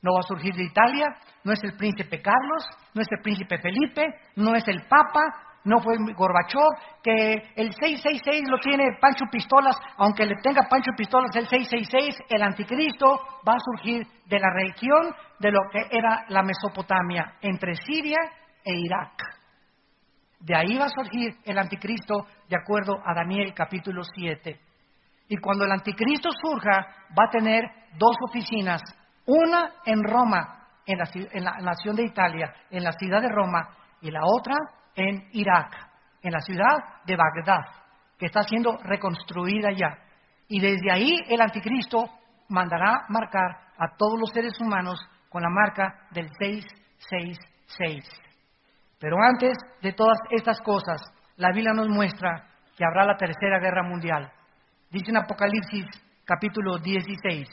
No va a surgir de Italia, no es el príncipe Carlos, no es el príncipe Felipe, no es el Papa, no fue Gorbachov, que el 666 lo tiene Pancho Pistolas, aunque le tenga Pancho Pistolas el 666, el anticristo va a surgir de la región de lo que era la Mesopotamia, entre Siria e Irak. De ahí va a surgir el anticristo de acuerdo a Daniel capítulo 7. Y cuando el anticristo surja, va a tener 2 oficinas, una en Roma, en la nación de Italia, en la ciudad de Roma, y la otra en Irak, en la ciudad de Bagdad, que está siendo reconstruida ya. Y desde ahí el anticristo mandará marcar a todos los seres humanos con la marca del 666. Pero antes de todas estas cosas, la Biblia nos muestra que habrá la tercera guerra mundial. Dice en Apocalipsis capítulo 16,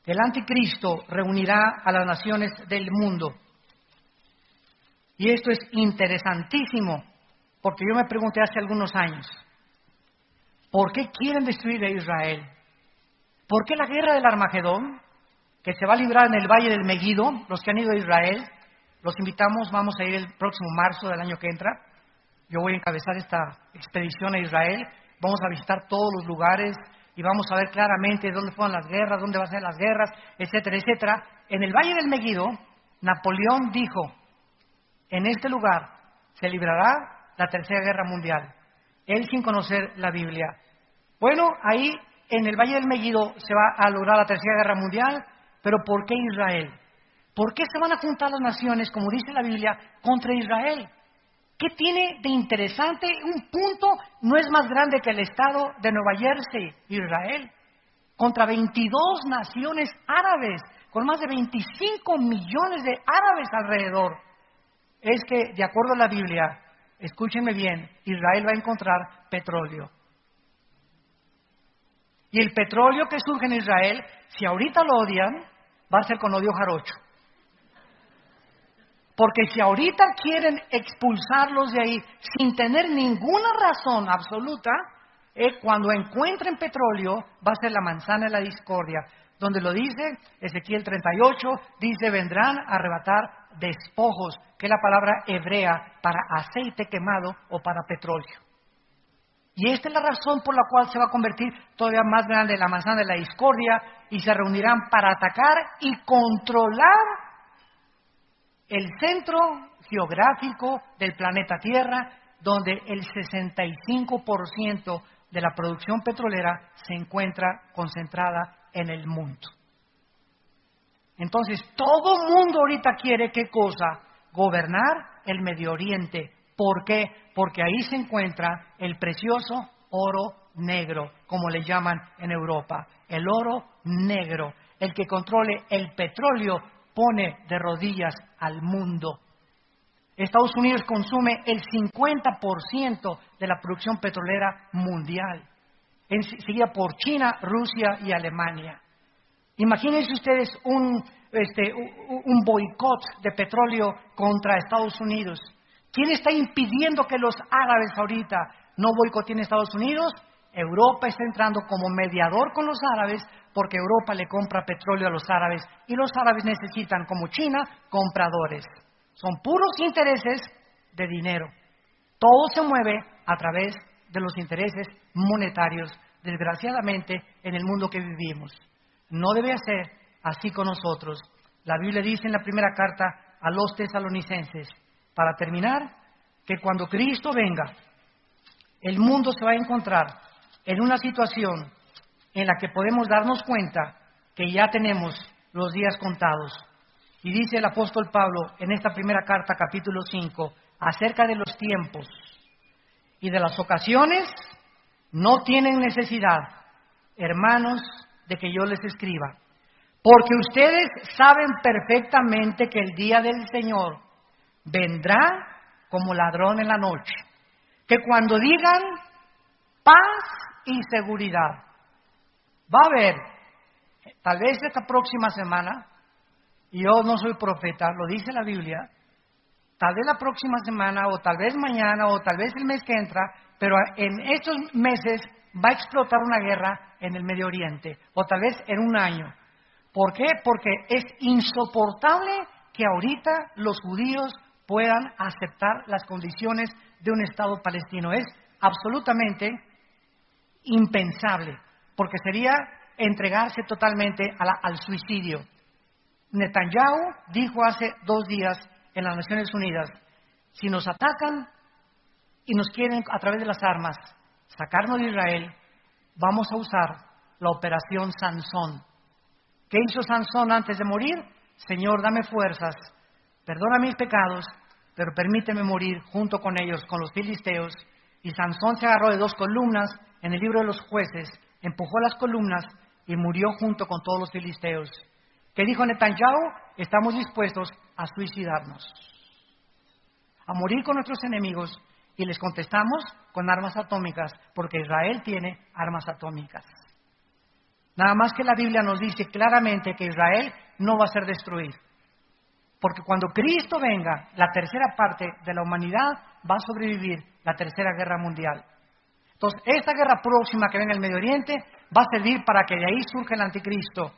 el anticristo reunirá a las naciones del mundo. Y esto es interesantísimo, porque yo me pregunté hace algunos años, ¿por qué quieren destruir a Israel? ¿Por qué la guerra del Armagedón, que se va a librar en el Valle del Megido? Los que han ido a Israel, los invitamos, vamos a ir el próximo marzo del año que entra. Yo voy a encabezar esta expedición a Israel, vamos a visitar todos los lugares y vamos a ver claramente dónde fueron las guerras, dónde van a ser las guerras, etcétera, etcétera. En el Valle del Megido, Napoleón dijo, en este lugar se librará la tercera guerra mundial. Él sin conocer la Biblia. Bueno, ahí en el Valle del Megido se va a lograr la tercera guerra mundial, pero ¿por qué Israel? ¿Por qué se van a juntar las naciones, como dice la Biblia, contra Israel? ¿Qué tiene de interesante? Un punto no es más grande que el estado de Nueva Jersey, Israel, contra 22 naciones árabes, con más de 25 millones de árabes alrededor. Es que, de acuerdo a la Biblia, escúchenme bien, Israel va a encontrar petróleo. Y el petróleo que surge en Israel, si ahorita lo odian, va a ser con odio jarocho. Porque si ahorita quieren expulsarlos de ahí sin tener ninguna razón absoluta, cuando encuentren petróleo, va a ser la manzana de la discordia. Donde lo dice, Ezequiel 38, dice, vendrán a arrebatar despojos, que es la palabra hebrea para aceite quemado o para petróleo. Y esta es la razón por la cual se va a convertir todavía más grande la manzana de la discordia y se reunirán para atacar y controlar el centro geográfico del planeta Tierra, donde el 65% de la producción petrolera se encuentra concentrada en el mundo. Entonces, todo el mundo ahorita quiere, ¿qué cosa? Gobernar el Medio Oriente. ¿Por qué? Porque ahí se encuentra el precioso oro negro, como le llaman en Europa. El oro negro, el que controle el petróleo, pone de rodillas al mundo. Estados Unidos consume el 50% de la producción petrolera mundial, seguida por China, Rusia y Alemania. Imagínense ustedes un boicot de petróleo contra Estados Unidos. ¿Quién está impidiendo que los árabes ahorita no boicoteen a Estados Unidos? Europa está entrando como mediador con los árabes porque Europa le compra petróleo a los árabes y los árabes necesitan, como China, compradores. Son puros intereses de dinero. Todo se mueve a través de los intereses monetarios, desgraciadamente, en el mundo que vivimos. No debe ser así con nosotros. La Biblia dice en la primera carta a los tesalonicenses, para terminar, que cuando Cristo venga, el mundo se va a encontrar en una situación en la que podemos darnos cuenta que ya tenemos los días contados. Y dice el apóstol Pablo en esta primera carta, capítulo 5, acerca de los tiempos y de las ocasiones, no tienen necesidad, hermanos, de que yo les escriba, porque ustedes saben perfectamente que el día del Señor vendrá como ladrón en la noche, que cuando digan paz y seguridad, va a haber, tal vez esta próxima semana, y yo no soy profeta, lo dice la Biblia, tal vez la próxima semana, o tal vez mañana, o tal vez el mes que entra, pero en estos meses va a explotar una guerra en el Medio Oriente, o tal vez en un año. ¿Por qué? Porque es insoportable que ahorita los judíos puedan aceptar las condiciones de un Estado palestino. Es absolutamente impensable, porque sería entregarse totalmente al suicidio. Netanyahu dijo hace 2 días en las Naciones Unidas, si nos atacan y nos quieren a través de las armas sacarnos de Israel, vamos a usar la operación Sansón. ¿Qué hizo Sansón antes de morir? Señor, dame fuerzas, perdona mis pecados, pero permíteme morir junto con ellos, con los filisteos. Y Sansón se agarró de 2 columnas en el libro de los jueces, empujó las columnas y murió junto con todos los filisteos. ¿Qué dijo Netanyahu? Estamos dispuestos a suicidarnos, a morir con nuestros enemigos, y les contestamos con armas atómicas, porque Israel tiene armas atómicas. Nada más que la Biblia nos dice claramente que Israel no va a ser destruido, porque cuando Cristo venga, la tercera parte de la humanidad va a sobrevivir la tercera guerra mundial. Entonces, esta guerra próxima que viene en el Medio Oriente va a servir para que de ahí surja el anticristo,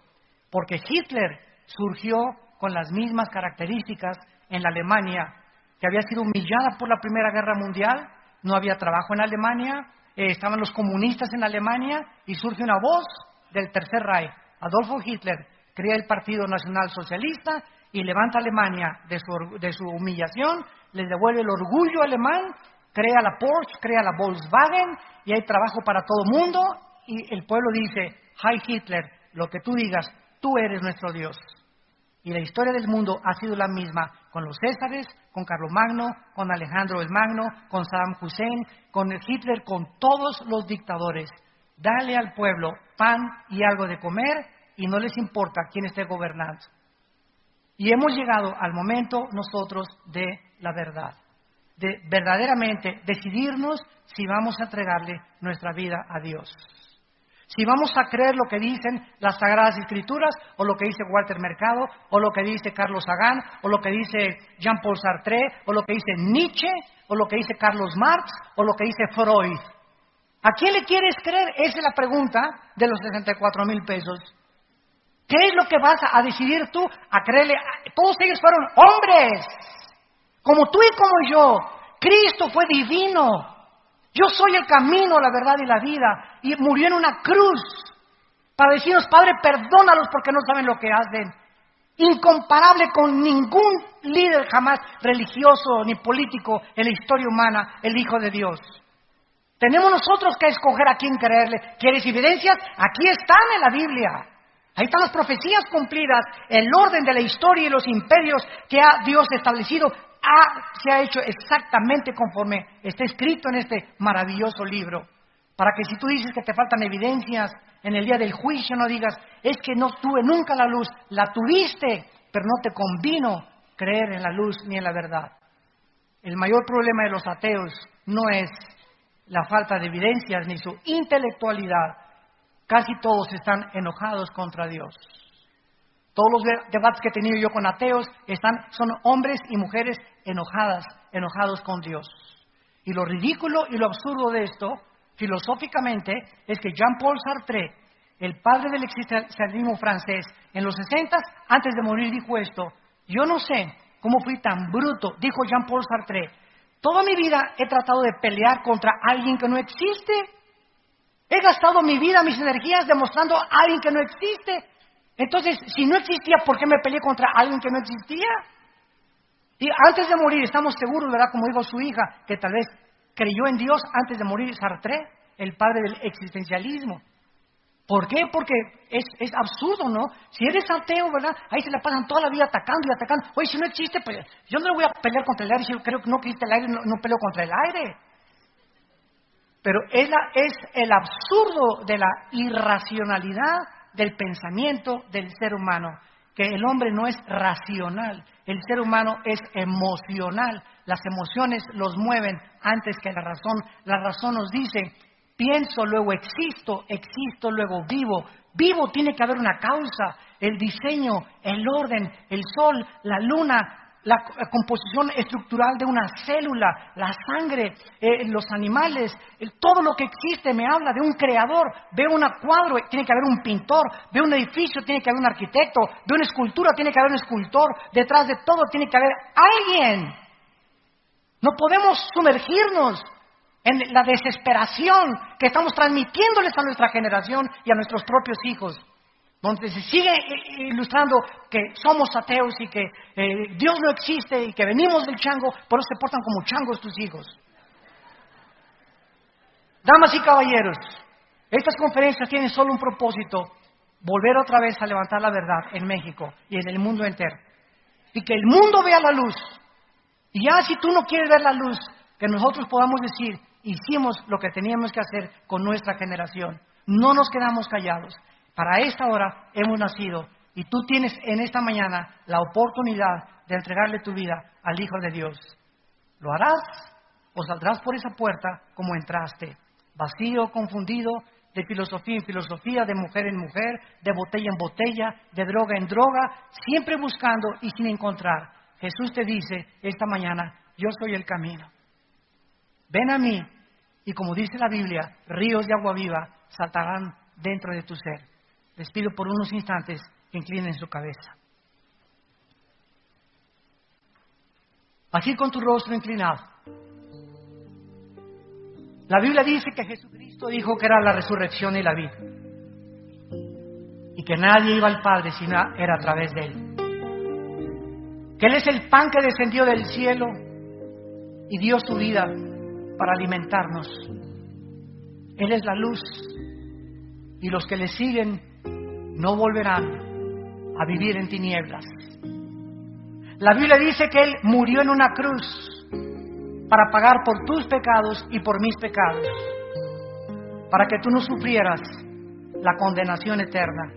porque Hitler surgió con las mismas características en la Alemania, que había sido humillada por la Primera Guerra Mundial, no había trabajo en Alemania, estaban los comunistas en Alemania, y surge una voz del Tercer Reich. Adolfo Hitler crea el Partido Nacional Socialista y levanta a Alemania de su humillación, les devuelve el orgullo alemán, crea la Porsche, crea la Volkswagen, y hay trabajo para todo el mundo, y el pueblo dice, Heil Hitler, lo que tú digas, tú eres nuestro Dios. Y la historia del mundo ha sido la misma con los Césares, con Carlomagno, con Alejandro el Magno, con Saddam Hussein, con Hitler, con todos los dictadores. Dale al pueblo pan y algo de comer y no les importa quién esté gobernando. Y hemos llegado al momento nosotros de la verdad, de verdaderamente decidirnos si vamos a entregarle nuestra vida a Dios. Si vamos a creer lo que dicen las Sagradas Escrituras, o lo que dice Walter Mercado, o lo que dice Carlos Sagan, o lo que dice Jean-Paul Sartre, o lo que dice Nietzsche, o lo que dice Carlos Marx, o lo que dice Freud. ¿A quién le quieres creer? Esa es la pregunta de los 64,000 pesos. ¿Qué es lo que vas a decidir tú a creerle? Todos ellos fueron hombres, como tú y como yo. Cristo fue divino. Yo soy el camino, la verdad y la vida. Y murió en una cruz para decirnos, Padre, perdónalos porque no saben lo que hacen. Incomparable con ningún líder jamás religioso ni político en la historia humana, el Hijo de Dios. Tenemos nosotros que escoger a quién creerle. ¿Quieres evidencias? Aquí están en la Biblia. Ahí están las profecías cumplidas, el orden de la historia y los imperios que ha Dios establecido se ha hecho exactamente conforme está escrito en este maravilloso libro. Para que si tú dices que te faltan evidencias en el día del juicio, no digas, es que no tuve nunca la luz, la tuviste, pero no te convino creer en la luz ni en la verdad. El mayor problema de los ateos no es la falta de evidencias ni su intelectualidad. Casi todos están enojados contra Dios. Todos los debates que he tenido yo con ateos son hombres y mujeres enojados con Dios. Y lo ridículo y lo absurdo de esto, filosóficamente, es que Jean-Paul Sartre, el padre del existencialismo francés, en los 60, antes de morir, dijo esto: yo no sé cómo fui tan bruto, dijo Jean-Paul Sartre. Toda mi vida he tratado de pelear contra alguien que no existe. He gastado mi vida, mis energías demostrando a alguien que no existe. Entonces, si no existía, ¿por qué me peleé contra alguien que no existía? Y antes de morir, estamos seguros, ¿verdad? Como dijo su hija, que tal vez creyó en Dios antes de morir, Sartre, el padre del existencialismo. ¿Por qué? Porque es absurdo, ¿no? Si eres ateo, ¿verdad? Ahí se la pasan toda la vida atacando y atacando. Oye, si no existe, pues yo no le voy a pelear contra el aire. Si yo creo que no existe el aire, no peleo contra el aire. Pero es el absurdo de la irracionalidad del pensamiento del ser humano, que el hombre no es racional, el ser humano es emocional. Las emociones los mueven antes que la razón. La razón nos dice, pienso, luego existo, existo, luego vivo. Vivo tiene que haber una causa, el diseño, el orden, el sol, la luna, la composición estructural de una célula, la sangre, los animales, todo lo que existe me habla de un creador. Veo un cuadro, tiene que haber un pintor. Veo un edificio, tiene que haber un arquitecto. Veo una escultura, tiene que haber un escultor. Detrás de todo tiene que haber alguien. No podemos sumergirnos en la desesperación que estamos transmitiéndoles a nuestra generación y a nuestros propios hijos, donde se sigue ilustrando que somos ateos y que Dios no existe y que venimos del chango, por eso se portan como changos tus hijos. Damas y caballeros, estas conferencias tienen solo un propósito: volver otra vez a levantar la verdad en México y en el mundo entero. Y que el mundo vea la luz. Y ya si tú no quieres ver la luz, que nosotros podamos decir, hicimos lo que teníamos que hacer con nuestra generación. No nos quedamos callados. Para esta hora hemos nacido y tú tienes en esta mañana la oportunidad de entregarle tu vida al Hijo de Dios. ¿Lo harás o saldrás por esa puerta como entraste? Vacío, confundido, de filosofía en filosofía, de mujer en mujer, de botella en botella, de droga en droga, siempre buscando y sin encontrar. Jesús te dice esta mañana, yo soy el camino. Ven a mí y, como dice la Biblia, ríos de agua viva saltarán dentro de tu ser. Les pido por unos instantes que inclinen su cabeza. Así con tu rostro inclinado. La Biblia dice que Jesucristo dijo que era la resurrección y la vida. Y que nadie iba al Padre si no era a través de Él. Que Él es el pan que descendió del cielo y dio su vida para alimentarnos. Él es la luz y los que le siguen no volverán a vivir en tinieblas. La Biblia dice que Él murió en una cruz para pagar por tus pecados y por mis pecados, para que tú no sufrieras la condenación eterna.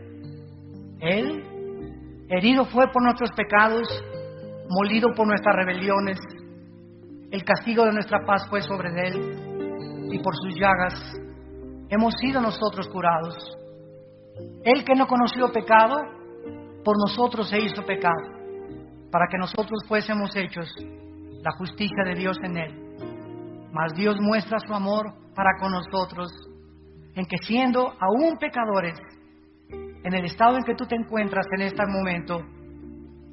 Él, herido fue por nuestros pecados, molido por nuestras rebeliones. El castigo de nuestra paz fue sobre Él, y por sus llagas hemos sido nosotros curados. Él, que no conoció pecado, por nosotros se hizo pecado, para que nosotros fuésemos hechos la justicia de Dios en Él. Mas Dios muestra su amor para con nosotros, en que siendo aún pecadores, en el estado en que tú te encuentras en este momento,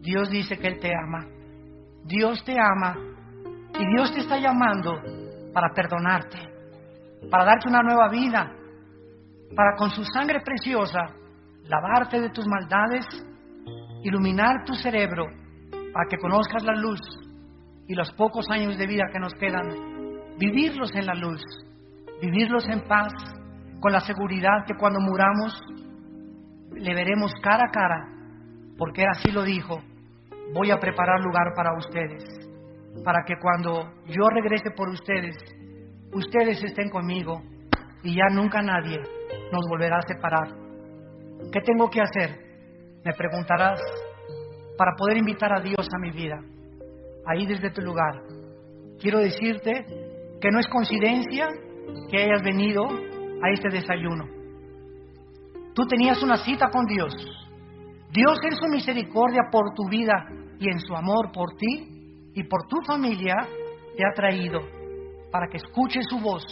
Dios dice que Él te ama. Dios te ama y Dios te está llamando para perdonarte, para darte una nueva vida, para con su sangre preciosa lavarte de tus maldades, iluminar tu cerebro para que conozcas la luz y los pocos años de vida que nos quedan, vivirlos en la luz, vivirlos en paz, con la seguridad que cuando muramos le veremos cara a cara, porque Él así lo dijo: voy a preparar lugar para ustedes, para que cuando yo regrese por ustedes, ustedes estén conmigo y ya nunca nadie nos volverá a separar. ¿Qué tengo que hacer?, me preguntarás, para poder invitar a Dios a mi vida. Ahí desde tu lugar, quiero decirte que no es coincidencia que hayas venido a este desayuno. Tú tenías una cita con Dios. Dios en su misericordia por tu vida y en su amor por ti y por tu familia te ha traído para que escuches su voz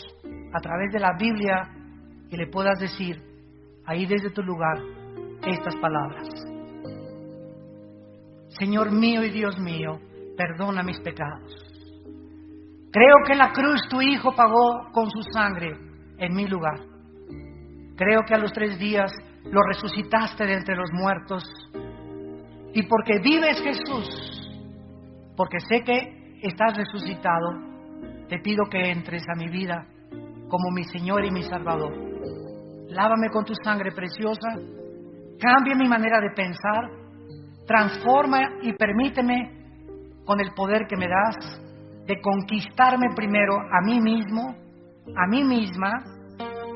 a través de la Biblia y le puedas decir ahí desde tu lugar estas palabras: Señor mío y Dios mío, perdona mis pecados. Creo que en la cruz tu Hijo pagó con su sangre en mi lugar. Creo que a los 3 días lo resucitaste de entre los muertos. Y porque vives, Jesús, porque sé que estás resucitado, te pido que entres a mi vida como mi Señor y mi Salvador. Lávame con tu sangre preciosa, cambia mi manera de pensar, transforma y permíteme, con el poder que me das, de conquistarme primero a mí mismo, a mí misma,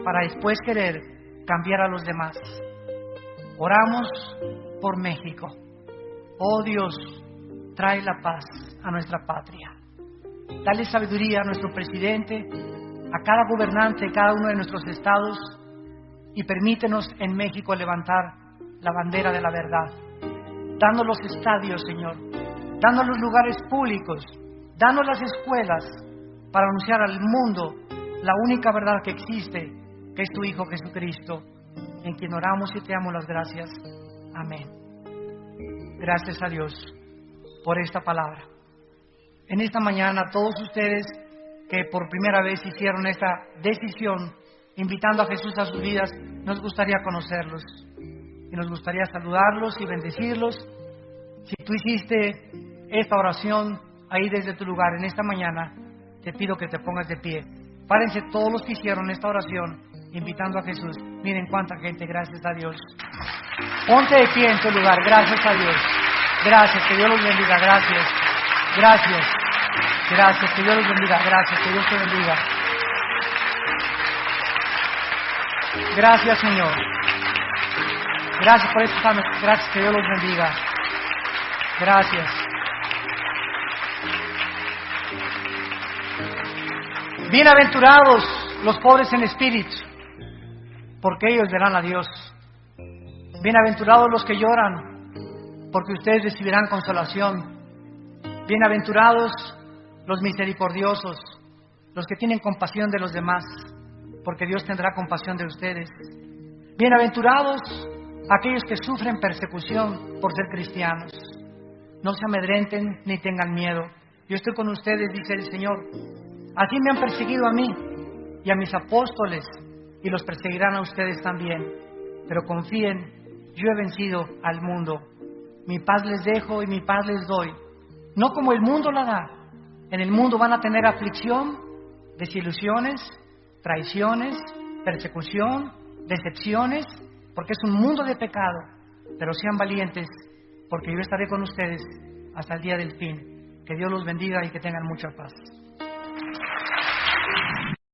para después querer cambiar a los demás. Oramos por México. Oh Dios, trae la paz a nuestra patria. Dale sabiduría a nuestro presidente, a cada gobernante de cada uno de nuestros estados, y permítenos en México levantar la bandera de la verdad. Danos los estadios, Señor, danos los lugares públicos, danos las escuelas para anunciar al mundo la única verdad que existe, que es tu Hijo Jesucristo, en quien oramos y te damos las gracias. Amén. Gracias a Dios por esta palabra. En esta mañana, todos ustedes que por primera vez hicieron esta decisión, invitando a Jesús a sus vidas, nos gustaría conocerlos y nos gustaría saludarlos y bendecirlos. Si tú hiciste esta oración ahí desde tu lugar en esta mañana, te pido que te pongas de pie. Párense todos los que hicieron esta oración invitando a Jesús. Miren cuánta gente, gracias a Dios. Ponte de pie en tu lugar, gracias a Dios. Gracias, que Dios los bendiga, gracias. Gracias, gracias, que Dios los bendiga, gracias, que Dios te bendiga. Gracias, Señor. Gracias por esto, gracias, que Dios los bendiga. Gracias. Bienaventurados los pobres en espíritu, porque ellos verán a Dios. Bienaventurados los que lloran, porque ustedes recibirán consolación. Bienaventurados los misericordiosos, los que tienen compasión de los demás, porque Dios tendrá compasión de ustedes. Bienaventurados aquellos que sufren persecución por ser cristianos. No se amedrenten ni tengan miedo. Yo estoy con ustedes, dice el Señor. Así me han perseguido a mí y a mis apóstoles, y los perseguirán a ustedes también. Pero confíen, yo he vencido al mundo. Mi paz les dejo y mi paz les doy. No como el mundo la da. En el mundo van a tener aflicción, desilusiones, traiciones, persecución, decepciones, porque es un mundo de pecado. Pero sean valientes, porque yo estaré con ustedes hasta el día del fin. Que Dios los bendiga y que tengan mucha paz.